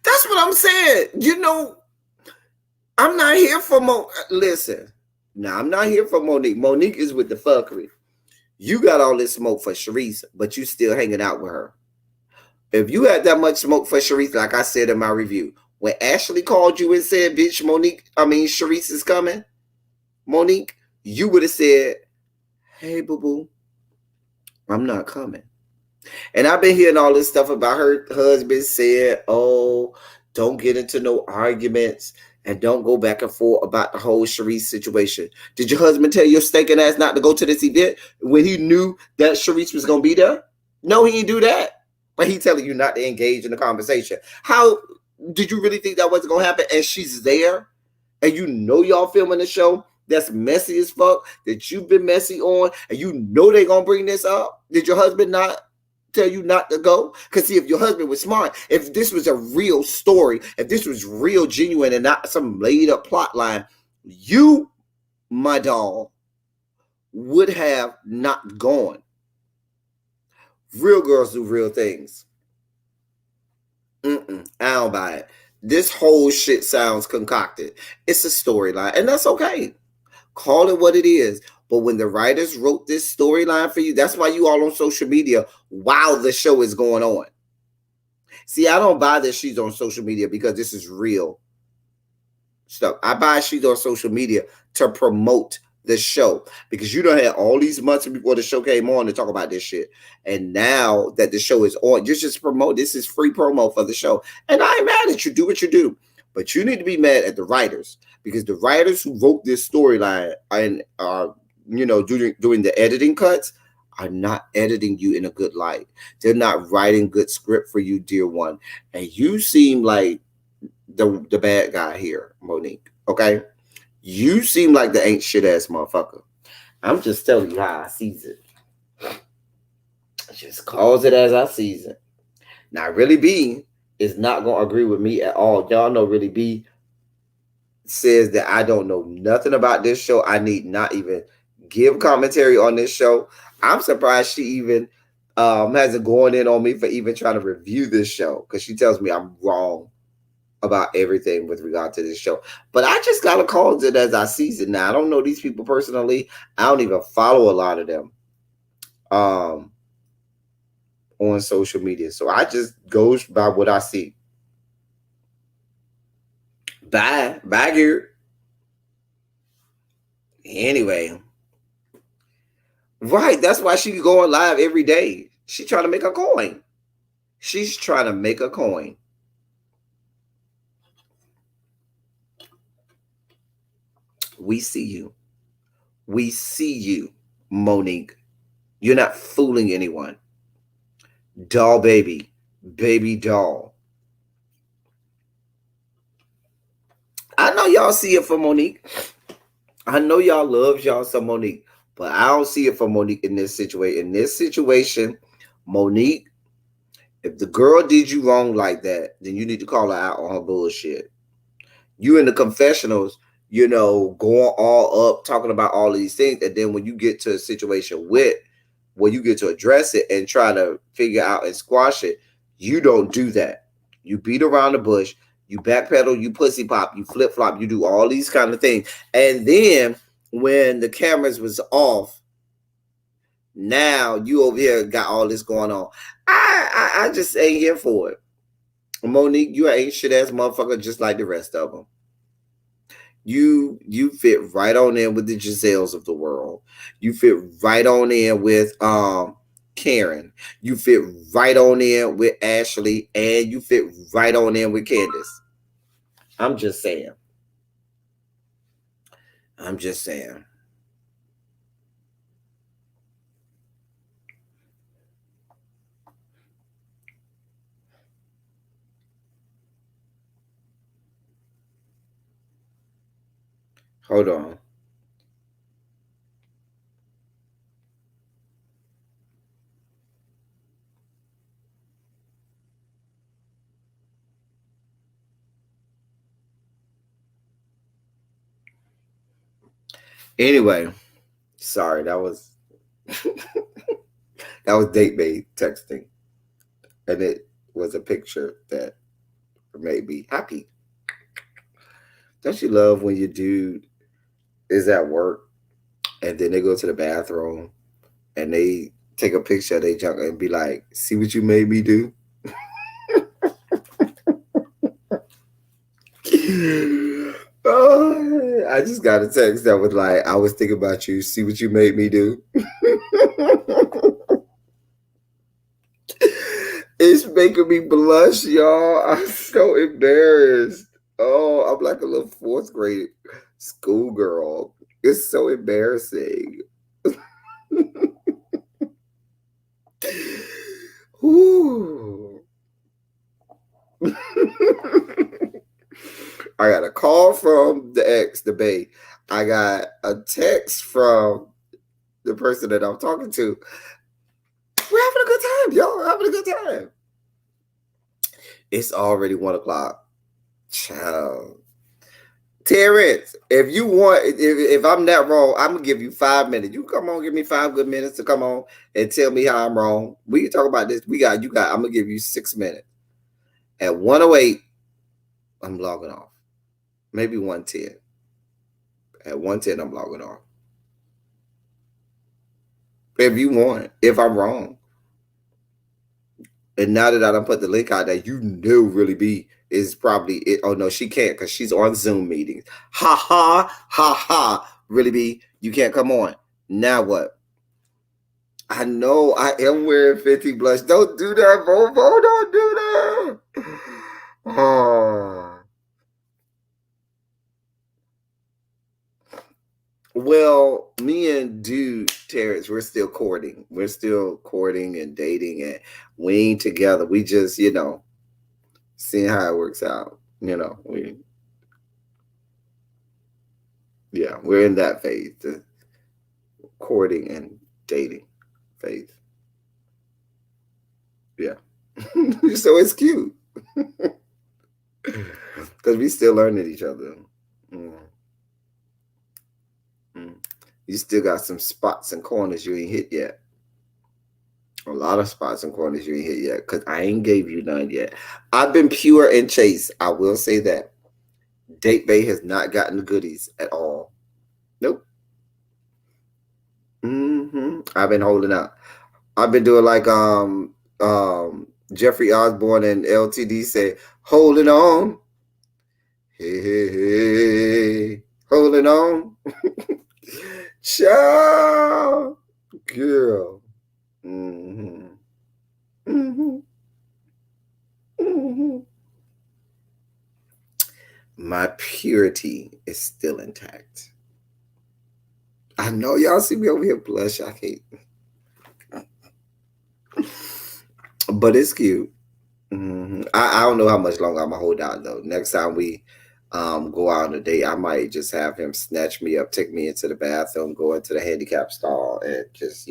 That's what I'm saying. You know, I'm not here for Listen, now I'm not here for Monique. Monique is with the fuckery. You got all this smoke for Sharice, but you still hanging out with her. If you had that much smoke for Sharice, like I said in my review, when Ashley called you and said, "Bitch, Sharice is coming," Monique, you would have said, "Hey, boo boo, I'm not coming." And I've been hearing all this stuff about her husband said, "Oh, don't get into no arguments and don't go back and forth about the whole Sharice situation." Did your husband tell your stinking ass not to go to this event when he knew that Sharice was gonna be there? No, he didn't do that. But he telling you not to engage in the conversation. How did you really think that wasn't gonna happen? And she's there, and you know y'all filming the show that's messy as fuck that you've been messy on, and you know they gonna bring this up. Did your husband not tell you not to go? Because see, if your husband was smart, if this was a real story, if this was real genuine and not some laid up plot line, you, my doll, would have not gone. Real girls do real things. I don't buy it. This whole shit sounds concocted. It's a storyline, and that's okay. Call it what it is. But when the writers wrote this storyline for you, that's why you all on social media while the show is going on. See, I don't buy that she's on social media because this is real stuff. I buy she's on social media to promote the show because you don't have all these months before the show came on to talk about this shit. And now that the show is on, you just promote. This is free promo for the show. And I ain't mad at you. Do what you do. But you need to be mad at the writers because the writers who wrote this storyline and are, doing the editing cuts are not editing you in a good light. They're not writing good script for you, dear one. And you seem like the bad guy here, Monique. Okay? You seem like the ain't shit ass motherfucker. I'm just telling you how I sees it. Just calls it as I sees it. Now, Really B is not gonna agree with me at all. Y'all know Really B says that I don't know nothing about this show. I need not even give commentary on this show. I'm surprised she even hasn't gone in on me for even trying to review this show because she tells me I'm wrong about everything with regard to this show. But I just gotta call it as I sees it now. I don't know these people personally. I don't even follow a lot of them um on social media. So I just goes by what I see. Bye. Bye here. Anyway. Right. That's why she going live every day. She trying to make a coin. She's trying to make a coin. We see you. We see you, Monique. You're not fooling anyone. Doll baby. Baby doll. I know y'all see it for Monique. I know y'all love y'all some Monique, but I don't see it for Monique in this situation. In this situation, Monique, if the girl did you wrong like that, then you need to call her out on her bullshit. You in the confessionals, going all up, talking about all of these things, and then when you get to a situation with where you get to address it and try to figure out and squash it, you don't do that. You beat around the bush, you backpedal, you pussy pop, you flip flop, you do all these kind of things, and then when the cameras was off, now you over here got all this going on. I just ain't here for it. Monique, you ain't shit ass motherfucker just like the rest of them. You fit right on in with the Giselles of the world. You fit right on in with Karen. You fit right on in with Ashley, and you fit right on in with Candace. I'm just saying. I'm just saying. Hold on. Anyway, sorry, that was date made texting, and it was a picture that made me happy. Don't you love when your dude is at work and then they go to the bathroom and they take a picture of their junk and be like, "See what you made me do." Oh, I just got a text that was like, "I was thinking about you. See what you made me do." It's making me blush, y'all. I'm so embarrassed. Oh, I'm like a little fourth grade schoolgirl. It's so embarrassing. Ooh. I got a call from the ex, the bae. I got a text from the person that I'm talking to. We're having a good time, y'all. We're having a good time. It's already 1 o'clock. Child. Terrence, if you want, if I'm not wrong, I'm gonna give you 5 minutes. You come on, give me 5 good minutes to come on and tell me how I'm wrong. We can talk about this. You got. I'm gonna give you 6 minutes. At 1:08, I'm logging off. Maybe 1:10. At 1:10, I'm logging off. If you want, if I'm wrong. And now that I done put the link out there, you know Really B is probably it. Oh no, she can't because she's on Zoom meetings. Ha ha ha ha. Really B, you can't come on. Now what? I know I am wearing 50 blush. Don't do that, Bobo. Don't do that. Oh. Well, me and dude Terrence, we're still courting. We're still courting and dating, and we ain't together. We just, seeing how it works out. We're in that phase, the courting and dating phase. So it's cute because we still learning each other. Mm, mm. You still got some spots and corners you ain't hit yet. A lot of spots and corners you ain't hit yet because I ain't gave you none yet. I've been pure and chaste. I will say that. Date Bay has not gotten the goodies at all. Nope. I've been holding out. I've been doing like Jeffrey Osborne and LTD say, holding on. Hey, hey, hey. Holding on. Ciao. Girl. Mm-hmm. Mm-hmm. Mm-hmm. My purity is still intact. I know y'all see me over here blush. I hate, but it's cute. I don't know how much longer I'm gonna hold out though. Next time we go out on a date, I might just have him snatch me up, take me into the bathroom, go into the handicap stall, and just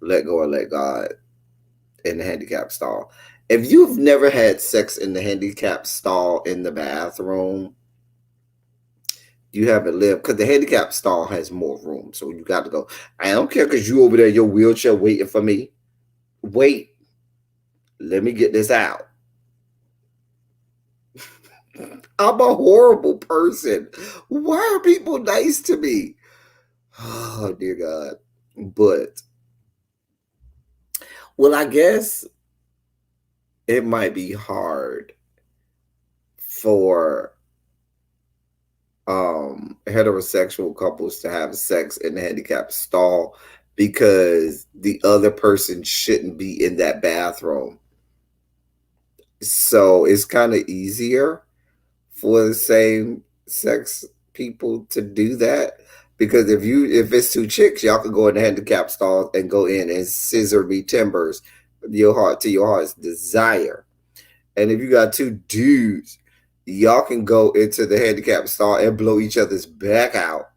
let go and let God in the handicap stall. If you've never had sex in the handicap stall in the bathroom, you haven't lived because the handicap stall has more room. So you got to go. I don't care because you over there in your wheelchair waiting for me. Wait, let me get this out. I'm a horrible person. Why are people nice to me? Oh, dear God. But, well, I guess it might be hard for heterosexual couples to have sex in the handicap stall because the other person shouldn't be in that bathroom. So it's kind of easier for the same sex people to do that because if it's two chicks, y'all can go in the handicap stall and go in and scissor me timbers your heart to your heart's desire. And if you got two dudes, y'all can go into the handicap stall and blow each other's back out.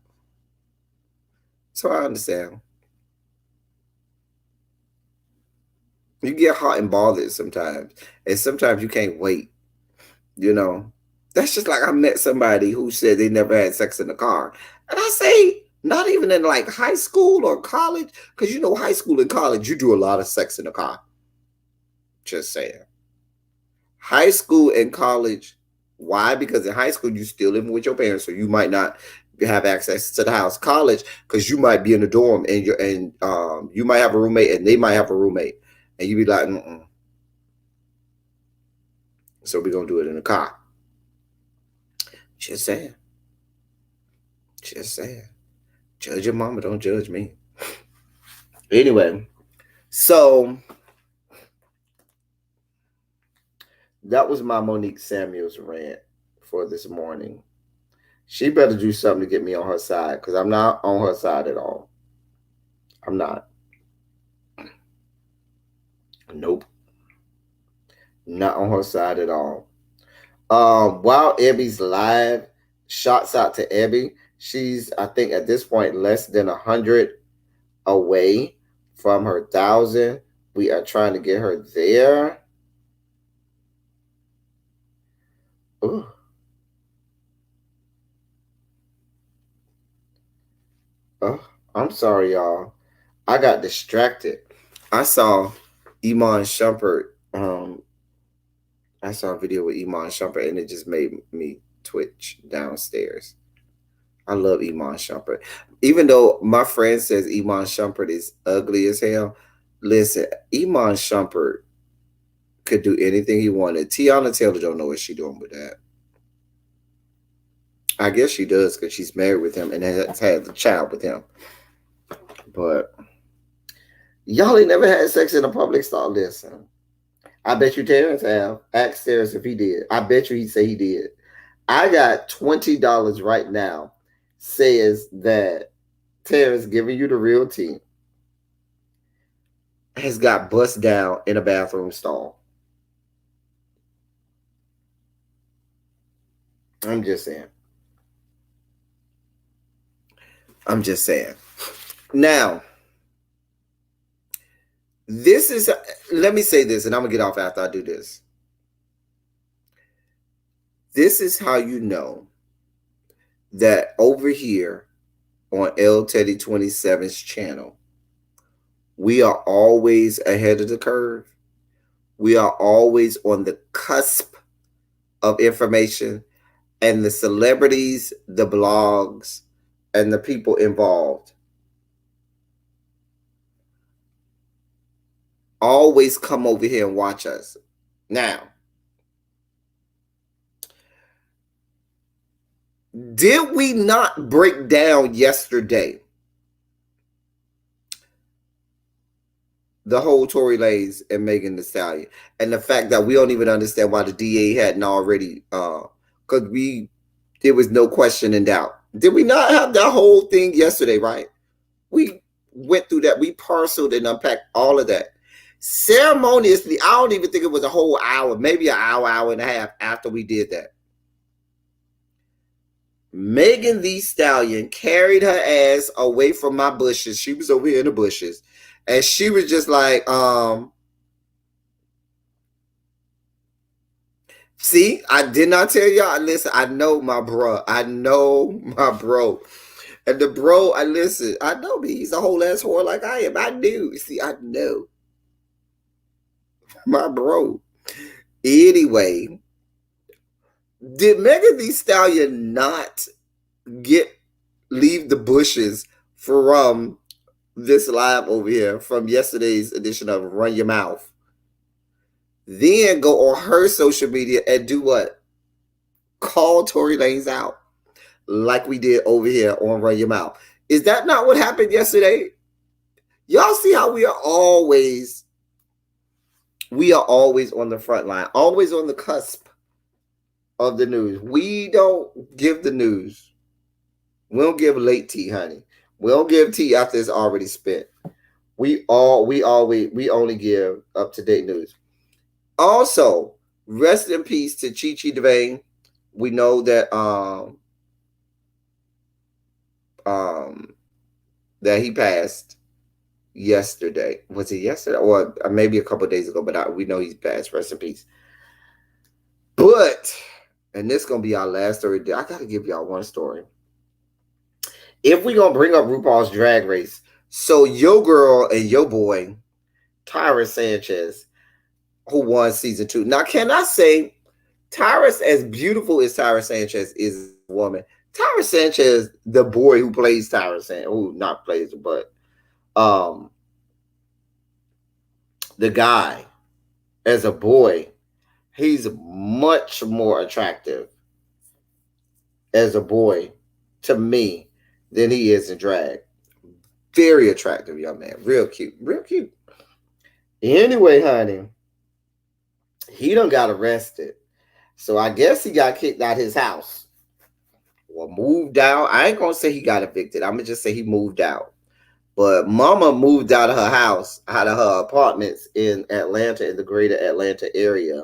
So I understand. You get hot and bothered sometimes, and sometimes you can't wait. You know, that's just like I met somebody who said they never had sex in the car, and I say not even in like high school or college, because high school and college you do a lot of sex in the car. Just saying, high school and college. Why? Because in high school you still living with your parents, so you might not have access to the house. College, because you might be in the dorm and you might have a roommate and they might have a roommate, and you be like, mm-mm. So we're gonna do it in the car. Just saying. Just saying. Judge your mama, don't judge me. Anyway, so that was my Monique Samuels rant for this morning. She better do something to get me on her side because I'm not on her side at all. I'm not. Nope. Not on her side at all. While Ebby's live, shots out to Ebby. She's, I think, at this point less than 100 away from her 1,000. We are trying to get her there. Ooh. Oh, I'm sorry, y'all. I got distracted. I saw Iman Shumpert. I saw a video with Iman Shumpert, and it just made me twitch downstairs. I love Iman Shumpert. Even though my friend says Iman Shumpert is ugly as hell, listen, Iman Shumpert could do anything he wanted. Tiana Taylor don't know what she's doing with that. I guess she does because she's married with him and has had a child with him. But y'all ain't never had sex in a public stall. Listen, I bet you Terrence have. Ask Terrence if he did. I bet you he'd say he did. I got $20 right now. Says that Terrence giving you the real tea has got bust down in a bathroom stall. I'm just saying. I'm just saying. Now, This is, let me say this, and I'm gonna get off after I do this. This is how you know that over here on L Teddy 27's channel, we are always ahead of the curve. We are always on the cusp of information, and the celebrities, the blogs, and the people involved always come over here and watch us. Now, did we not break down yesterday the whole Tory Lanez and Megan Thee Stallion, and the fact that we don't even understand why the DA hadn't already, because there was no question in doubt. Did we not have that whole thing yesterday? Right? We went through that. We parceled and unpacked all of that ceremoniously. I don't even think it was a whole hour, maybe an hour, hour and a half after we did that. Megan Thee Stallion carried her ass away from my bushes. She was over here in the bushes. And she was just like, see, I did not tell y'all. Listen, I know my bro. I know my bro. And the bro, I listen, I know me. He's a whole ass whore like I am. I do. See, I know my bro. Anyway, did Megan Thee Stallion not leave the bushes from this live over here from yesterday's edition of Run Your Mouth? Then go on her social media and do what? Call Tory Lanez out like we did over here on Run Your Mouth. Is that not what happened yesterday? Y'all see how we are always on the front line, always on the cusp of the news. We don't give the news. We don't give late tea, honey. We don't give tea after it's already spent. We only give up to date news. Also, rest in peace to Chi Chi DeVane. We know that that he passed yesterday. Was it yesterday or maybe a couple of days ago? But we know he's passed. Rest in peace. But, and this is gonna be our last story. I gotta give y'all one story. If we gonna bring up RuPaul's Drag Race, so your girl and your boy, Tyra Sanchez, who won season 2. Now, can I say, Tyra, as beautiful as Tyra Sanchez is a woman, Tyra Sanchez, the boy who plays Tyra Sanchez, who not plays, but the guy, as a boy, he's much more attractive as a boy to me than he is in drag. Very attractive young man. Real cute. Real cute. Anyway, honey, he done got arrested. So I guess he got kicked out his house. Or moved out. I ain't gonna say he got evicted. I'm gonna just say he moved out. But mama moved out of her house, out of her apartments in Atlanta, in the greater Atlanta area.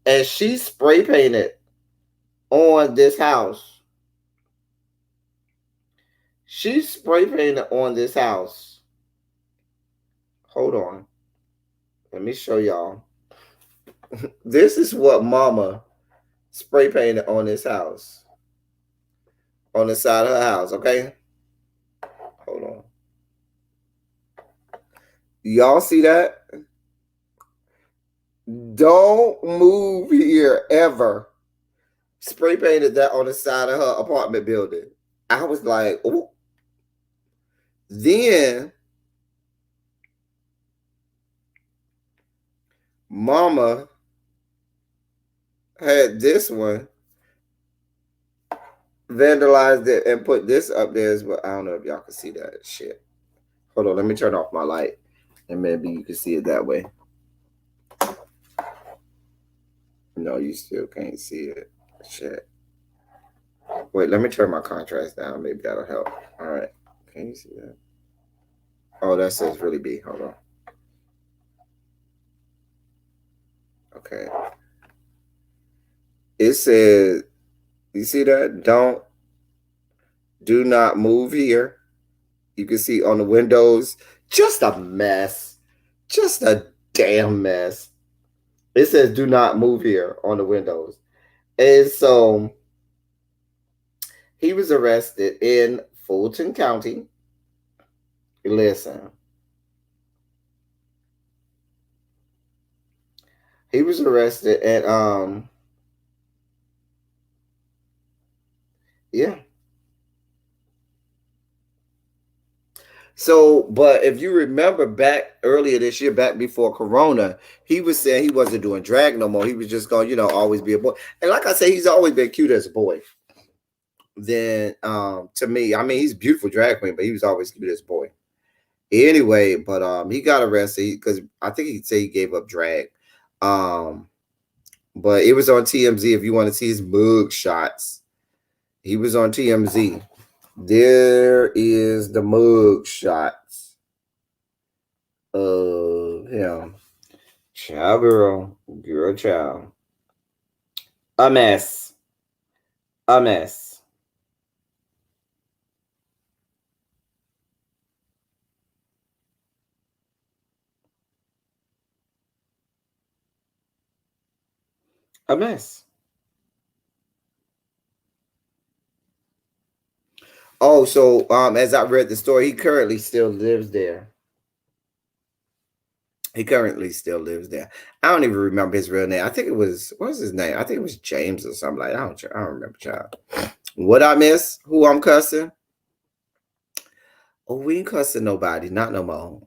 And she spray painted on this house. She spray painted on this house. Hold on. Let me show y'all. This is what mama spray painted on this house. On the side of her house, okay? Hold on. Y'all see that? Don't move here ever. Spray painted that on the side of her apartment building. I was like, oh. Then mama had this one, vandalized it, and put this up there as well. I don't know if y'all can see that shit. Hold on, let me turn off my light, and maybe you can see it that way. No, you still can't see it. Shit. Wait, let me turn my contrast down. Maybe that'll help. All right. Can you see that? Oh, that says really big. Hold on. Okay. It says, you see that? Do not move here. You can see on the windows, just a mess. Just a damn mess. It says "Do not move here" on the windows, and so he was arrested in Fulton County. Listen, he was arrested, and yeah. So, but if you remember back earlier this year, back before Corona, he was saying he wasn't doing drag no more. He was just going, always be a boy. And like I say, he's always been cute as a boy. Then, to me, I mean, he's a beautiful drag queen, but he was always cute as a boy. Anyway, but he got arrested because I think he said he gave up drag. Um, but it was on TMZ. If you want to see his mug shots, he was on TMZ. There is the mug shots of him. Child, girl, child. A mess. A mess. A mess. Oh, so as I read the story, he currently still lives there. He currently still lives there. I don't even remember his real name. I think it was what's his name? I think it was James or something like that. I don't remember, child. What I miss? Who I'm cussing? Oh, we ain't cussing nobody, not no more.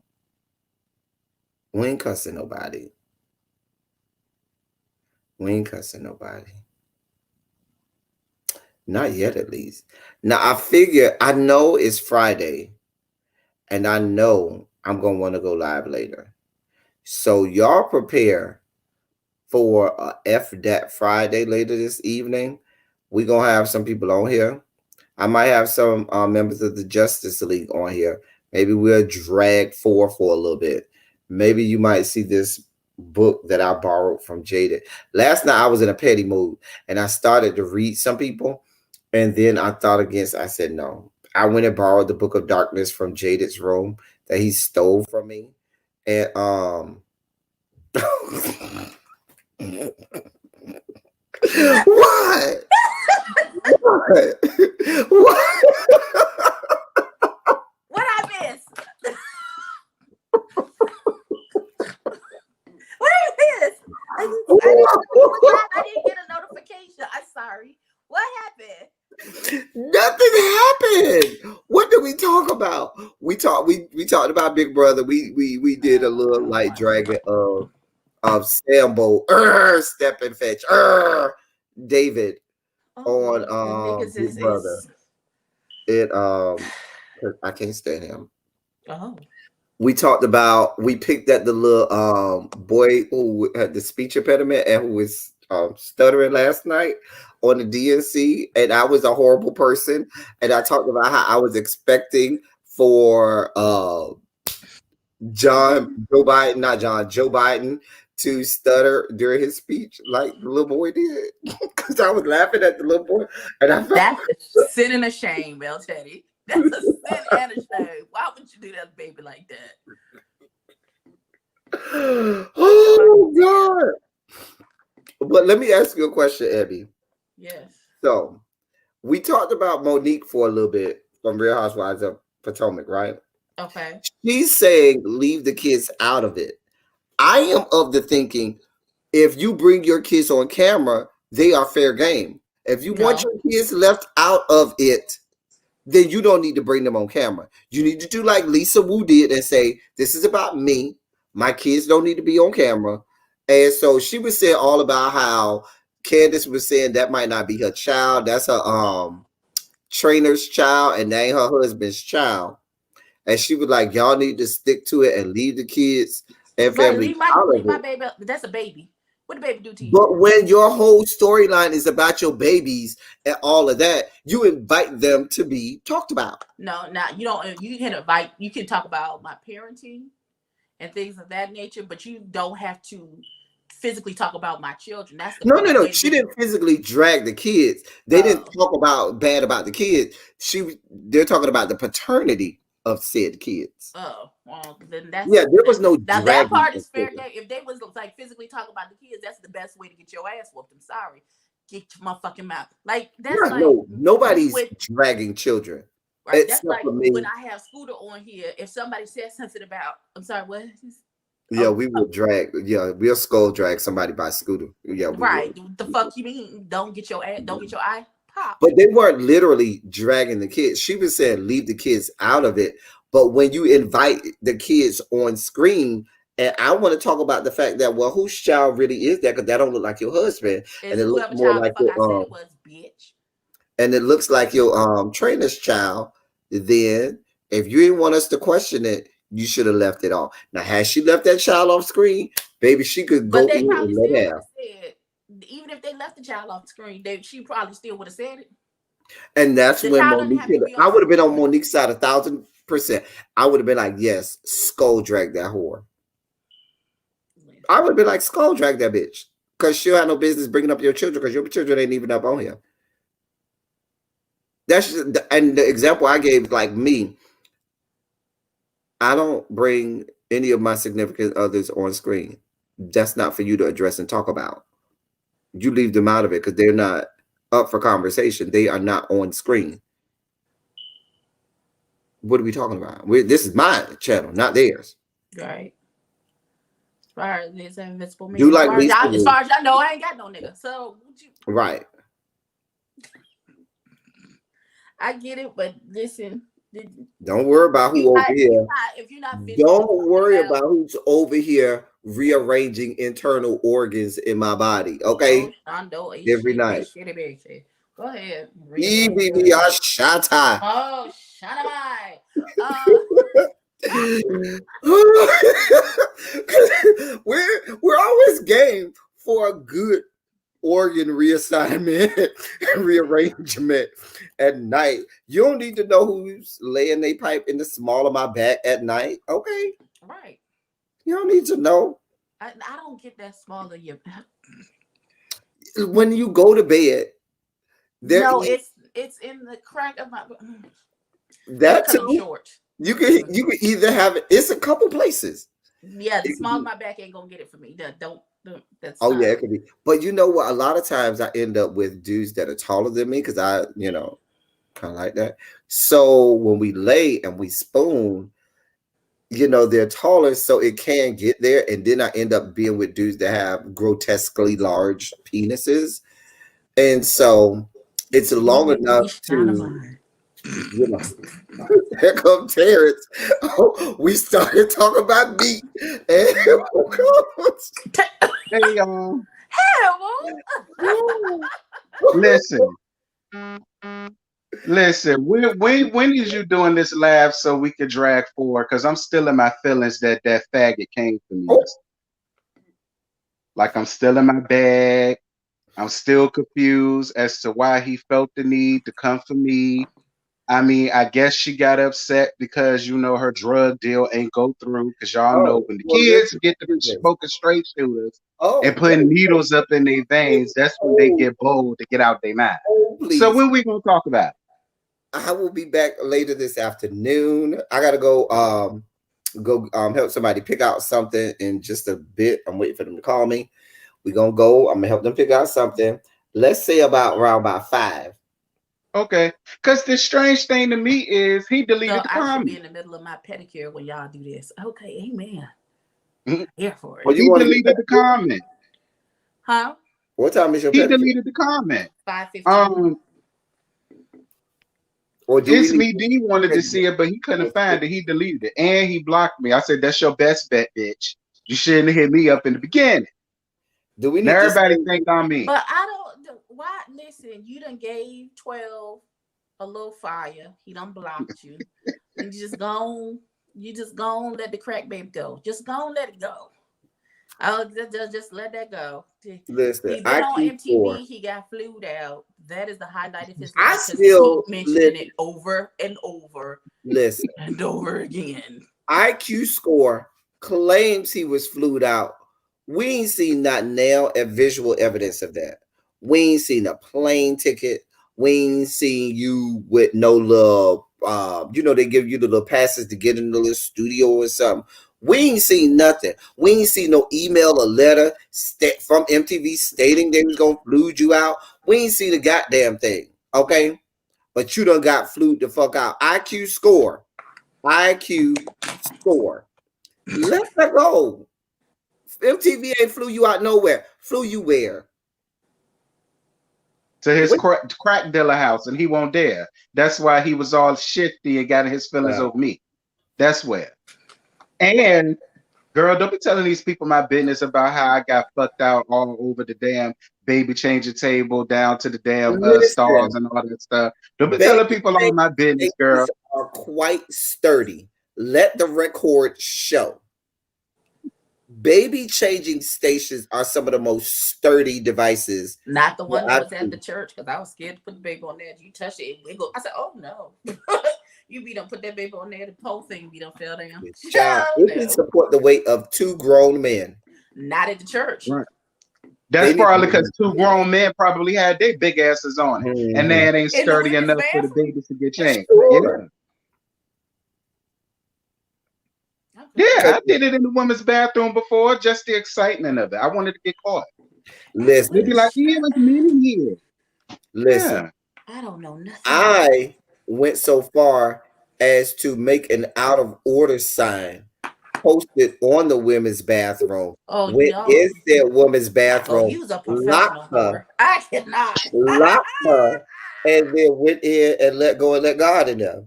We ain't cussing nobody. We ain't cussing nobody. Not yet, at least. Now I figure I know it's Friday, and I know I'm gonna want to go live later. So y'all prepare for a F that Friday later this evening. We're gonna have some people on here. I might have some members of the Justice League on here. Maybe we'll drag for a little bit. Maybe you might see this book that I borrowed from Jaded. Last night I was in a petty mood and I started to read some people, and then I thought against. I said no. I went and borrowed the Book of Darkness from Jaded's room that he stole from me, and what? What? What? What I miss? What I miss? I didn't get a notification. I'm sorry. What happened? Nothing happened. What did we talk about? We talked about Big Brother. We did a little like dragon of Sambo, step and fetch, David on Big Brother. It I can't stand him. Oh. We talked about we picked at the little boy who had the speech impediment and who was stuttering last night on the DNC, and I was a horrible person, and I talked about how I was expecting for Joe Biden to stutter during his speech like the little boy did, because I was laughing at the little boy, and I felt that's a sin and a shame, Bell Teddy. That's a sin and a shame. Why would you do that to baby like that? Oh God! But let me ask you a question, Abby. Yes. So we talked about Monique for a little bit from Real Housewives of Potomac, right? Okay. She's saying leave the kids out of it. I am of the thinking if you bring your kids on camera, they are fair game. If you want your kids left out of it, then you don't need to bring them on camera. You need to do like Lisa Wu did and say, this is about me. My kids don't need to be on camera. And so she was saying all about how Candace was saying that might not be her child. That's her trainer's child, and that ain't her husband's child. And she was like, y'all need to stick to it and leave the kids and Right. family Leave my baby. That's a baby. What the baby do to you? But when your whole storyline is about your babies and all of that, you invite them to be talked about. No, not you don't. You can invite. You can talk about my parenting and things of that nature, but you don't have to physically talk about my children. That's the No. She didn't physically drag the kids. They didn't talk about bad about the kids. They're talking about the paternity. of said kids. Oh, well, then Yeah, there was no now that dragging part of is fair children. game. If they was like physically talking about the kids, that's the best way to get your ass whooped. I'm sorry, get your motherfucking mouth. Like that's Yeah, like no, me nobody's with dragging children right. That's except like for when me. I have Scooter on here. If somebody says something about, I'm sorry, what? Yeah, Oh, we will drag. Yeah, we'll skull drag somebody by scooter. Yeah, we right. will. The fuck you mean? Don't get your ass. Don't get your eye popped. But they weren't literally dragging the kids. She was saying leave the kids out of it. But when you invite the kids on screen, and I want to talk about the fact that, well, whose child really is that? Because that don't look like your husband, and Is it looks whoever more child the like fuck your I said it was, bitch. and it looks like your trainer's child. Then if you didn't want us to question it, you should have left it off. Now, had she left that child off screen, baby, she could But go they in probably and let still would out. have said, even if they left the child off the screen, she probably still would have said it. And that's The when child doesn't Monique have to could. be I on would have been on screen. Monique's side 1,000%. I would have been like, yes, skull drag that whore. I would have been like, skull drag that bitch. Because she'll have no business bringing up your children because your children ain't even up on here. That's just, and the example I gave, like me, I don't bring any of my significant others on screen. That's not for you to address and talk about. You leave them out of it because they're not up for conversation. They are not on screen. What are we talking about? This is my channel, not theirs. Right. As far as this invisible Do man, like Lisa as do. far as y'all know, I ain't got no nigga. So Right. I get it, but listen, Don't worry about who over here. if you're not physically Don't talking worry about, about who's over here rearranging internal organs in my body. oh Okay. Shondo, a Every shit, a night. shit, a shit. Go ahead, rearrange EBB yours. Ashata. Oh, Shanamai. Uh, we're always game for a good organ reassignment rearrangement at night. You don't need to know who's laying their pipe in the small of my back at night. Okay. right. You don't need to know. I don't get that small of your. When you go to bed, there No, it's in the crack of my. Maybe that because I'm too. short. You can either have it. It's a couple places. Yeah, the It could small of be, my back ain't gonna get it for me. Don't that's oh yeah, not. it could be. But you know what? A lot of times I end up with dudes that are taller than me because I, kind of like that. So when we lay and we spoon, they're taller, so it can get there. And then I end up being with dudes that have grotesquely large penises. And so it's long enough to, Shanamai. you know, here come Terrence. Oh, we started talking about meat. And here comes. Hey y'all. Hell, Listen, listen. When is you doing this live so we could drag forward? Because I'm still in my feelings that that faggot came for me. Oh, Like I'm still in my bag. I'm still confused as to why he felt the need to come for me. I mean, I guess she got upset because her drug deal ain't go through. Because y'all know oh, when the well, kids listen, get to listen. smoking straight shooters and Oh, putting needles up in their veins, that's when they oh, get bold to get out their mind. So please. when we gonna talk about? I will be back later this afternoon. I gotta go help somebody pick out something in just a bit. I'm waiting for them to call me. We're gonna go. I'm gonna help them pick out something. Let's say about around about 5. Okay, because the strange thing to me is he so deleted the I should be comment. in the middle of my pedicure when y'all do this. Okay, amen. Mhm. Here for it. Well, you He want to get deleted back? the comment. Huh? What time is your He pedicure? deleted the comment. 5:15. Um, Or do we it's need me. D wanted to see it, but he couldn't to? find it. He deleted it, and he blocked me. I said, "That's your best bet, bitch. You shouldn't have hit me up in the beginning." Do we Now need to everybody say? think I'm me. But I don't. Why? Listen, you done gave 12 a little fire. He done blocked you. And you just gone let the crack baby go. Just gone let it go. Oh, just let that go. Listen, He been on IQ MTV. score. He got flued out. That is the highlight of his I life because he keep still mentioning it listen. over and over Listen. and over again. IQ score claims he was flued out. We ain't seen not nail and visual evidence of that. We ain't seen a plane ticket. We ain't seen you with no love they give you the little passes to get in the little studio or something. We ain't seen nothing. We ain't seen no email or letter from MTV stating they was gonna flude you out. We ain't seen a goddamn thing. Okay, but you done got flued the fuck out. IQ score. IQ score. Let her go. MTV ain't flew you out nowhere. Flew you where? To his What? crack dealer house, and he won't dare. That's why he was all shifty and got in his feelings over me. That's where. And girl, don't be telling these people my business about how I got fucked out all over the damn baby changer table down to the damn stars Listen, and all that stuff. Don't be baby telling people all my business, girl. stations are quite sturdy. Let the record show. Baby changing stations are some of the most sturdy devices. Not the one that I've was at seen. the church, because I was scared to put the baby on there. You touch it, it wiggle. I said, oh no. You be done put that baby on there, the pole thing be done fell down. Child, Oh it can no. support the weight of 2 grown men. Not at the church. Right. They That's need probably because 2 to. grown men probably had their big asses on it, and Mhm. man ain't In the sturdy women's enough for the bathroom? babies to get changed. Sure. Yeah, I did it in the women's bathroom before. Just the excitement of it. I wanted to get caught. They'd be Listen, like, "Yeah, it was men in here." listen. Yeah. I don't know nothing. I went so far as to make an out of order sign posted on the women's bathroom. Oh Went no. in their woman's Oh, bathroom, you was a professional locked her, whore. I cannot. locked her, and then went in and let go and let God in there.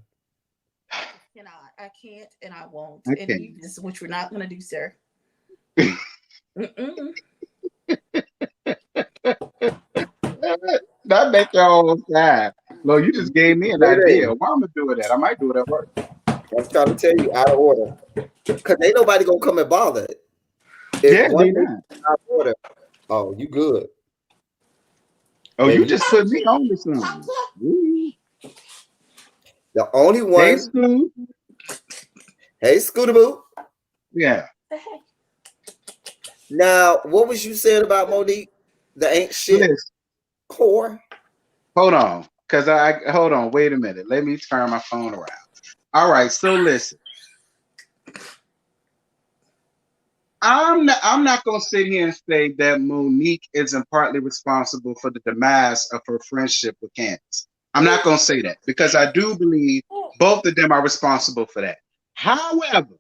I can't and I won't. I And can't. you just, which we're not gonna do, sir. Mm-mm. That make your own time. No, you just gave me an idea. Baby, Why am I doing that? I might do it at work. I'm trying to tell you, out of order. Because ain't nobody going to come and bother it. If Yeah, one they thing not. is out of order, oh, you good. Oh, you Baby, just put me on to something. Ooh. the only Hey, one, Stu. hey, Scooter Boo. Yeah. Now, what was you saying about Monique? The ain't shit Listen, whore? hold on. Cause I hold on, wait a minute. Let me turn my phone around. All right, so listen. I'm not gonna sit here and say that Monique isn't partly responsible for the demise of her friendship with Candace. I'm not gonna say that because I do believe both of them are responsible for that. However,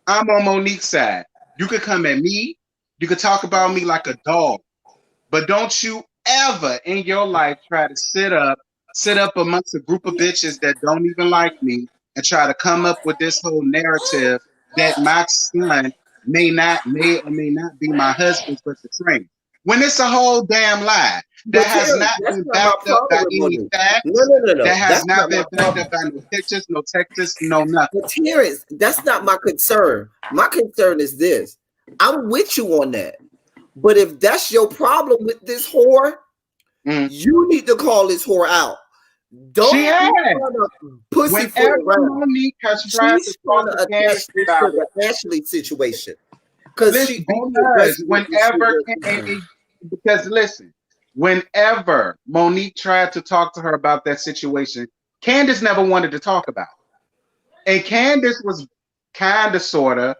I'm on Monique's side. You could come at me, you could talk about me like a dog, but don't you ever in your life try to sit up amongst a group of bitches that don't even like me and try to come up with this whole narrative that my son may or may not be my husband's but the train. When it's a whole damn lie that But has Terrence, not that's been not my backed up problem by with any Monique. No, facts, no, no, that no. has That's not not my been backed problem. up by no pictures, no texts, no nothing. But Terrence, that's not my concern. My concern is this. I'm with you on that. But if that's your problem with this whore, Mm. you need to call this whore out. She Don't be has. trying to pussyfoot Whenever around. Monique has tried to She's trying talk to to attach Candace this about to it, the Ashley situation because listen, she only because addressing the issue whenever with because listen, whenever Monique tried to talk to her about that situation, Candace never wanted to talk about it. And Candace was kind of sort of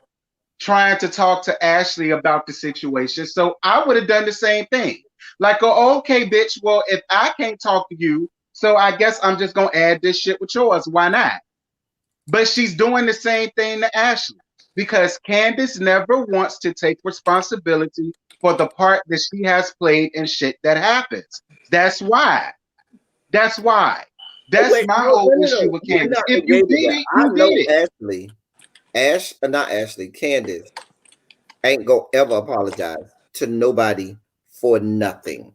trying to talk to Ashley about the situation. So I would have done the same thing. Like, oh, okay, bitch. Well, if I can't talk to you, so I guess I'm just gonna add this shit with yours. Why not? But she's doing the same thing to Ashley because Candace never wants to take responsibility for the part that she has played in shit that happens. That's why. That's why. Oh, That's wait, my no, whole no, no, issue no. with We're Candace. not If you negating did that. it, I you did know it. Not Ashley, Candace ain't gonna ever apologize to nobody for nothing.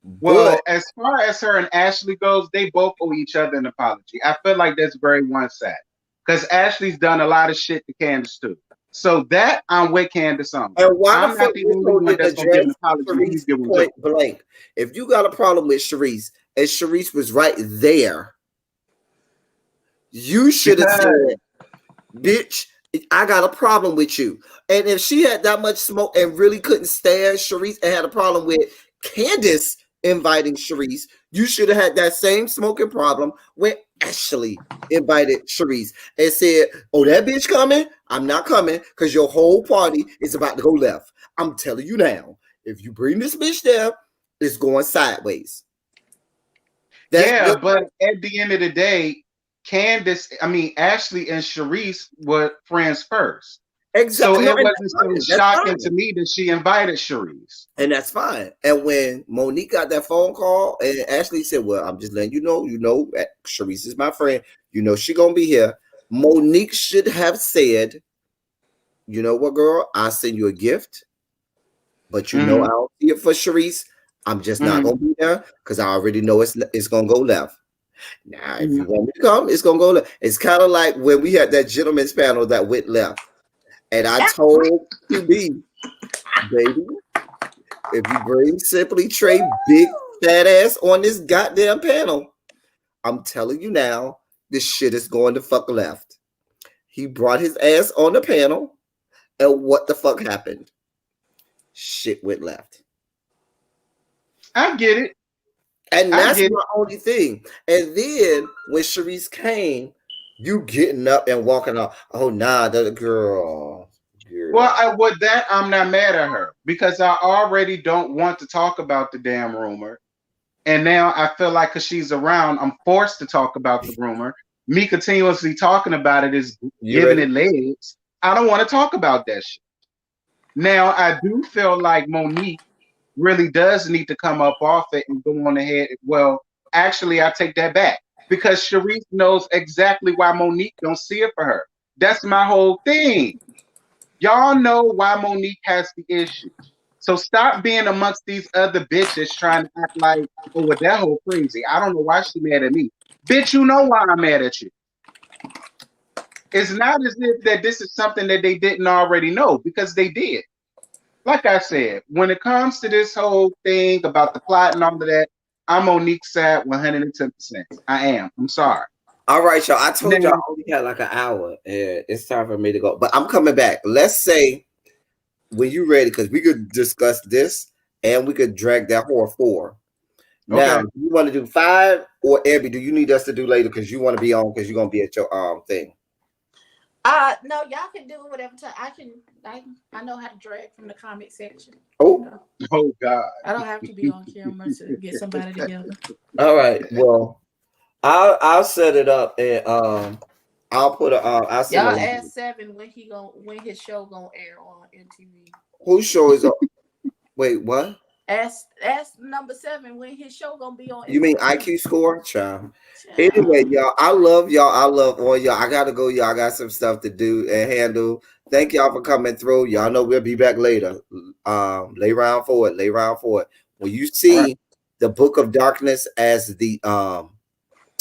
But Well, as far as her and Ashley goes, they both owe each other an apology. I feel like that's very one-sided because Ashley's done a lot of shit to Candace too. So that I'm with Candace on. and why the I'm not fuck the this only hoe one didn't that's gonna give an address apology. He's Sharice giving point too. blank? If you got a problem with Sharice and Sharice was right there, you should have Because said, bitch, I got a problem with you. And if she had that much smoke and really couldn't stand Sharice and had a problem with Candace inviting Sharice, you should have had that same smoking problem with Ashley invited Sharice and said, "Oh, that bitch coming? I'm not coming because your whole party is about to go left. I'm telling you now. If you bring this bitch there, it's going sideways." That's Yeah, just but at the end of the day, Ashley and Sharice were friends first. So exactly no, it and wasn't that's so fine. That's shocking to fine. me that she invited Sharice. And that's fine. And when Monique got that phone call, and Ashley said, "Well, I'm just letting you know, Sharice is my friend. You know she gonna be here." Monique should have said, "You know what, girl? I'll send you a gift, but you know I Hmm. don't see it for Sharice. I'm just not Hmm. gonna be there because I already know it's gonna go left. Now, if Hmm. you want me to come, it's gonna go left." It's kind of like when we had that gentleman's panel that went left, and I told QB, "Baby, if you bring Simply Trey big fat ass on this goddamn panel, I'm telling you now, this shit is going to fuck left." He brought his ass on the panel, and what the fuck happened? Shit went left. I get it. And I that's get it. my only thing. And then when Sharice came, you getting up and walking off. Oh nah, that girl. Well, Girl. with that, I'm not mad at her because I already don't want to talk about the damn rumor. And now I feel like because she's around, I'm forced to talk about the rumor. Me continuously talking about it is You giving ready? it legs. I don't want to talk about that shit. Now, I do feel like Monique really does need to come up off it and go on ahead. Well, actually, I take that back because Sharice knows exactly why Monique don't see it for her. That's my whole thing. Y'all know why Monique has the issue. So stop being amongst these other bitches trying to act like, oh, well, that whole crazy. I don't know why she mad at me. Bitch, you know why I'm mad at you. It's not as if that this is something that they didn't already know because they did. Like I said, when it comes to this whole thing about the plot and all of that, I'm Monique's side 110%. I am. I'm sorry. All right, y'all. I told y'all Now, I only had like an hour, and it's time for me to go. But I'm coming back. Let's say when you ready, because we could discuss this and we could drag that horror four. Now, okay. do you want to do five or Abby? Do you need us to do later because you want to be on because you're gonna be at your thing? No, y'all can do it whatever time. I know how to drag from the comment section. You Oh, know, Oh, God. I don't have to be on camera to get somebody together. all right. Well, I'll set it up and I'll put a I'll send a Y'all link. ask Seven when his show gonna air on MTV. Whose show is up? Wait, what? Ask number 7 when his show gonna be on You mean MTV. IQ score, child? Anyway, Child. y'all, I love y'all. I love all y'all. I gotta go, y'all. I got some stuff to do and handle. Thank y'all for coming through. Y'all know we'll be back later. Lay round for it. Lay round for it. When you All right. see the Book of Darkness as the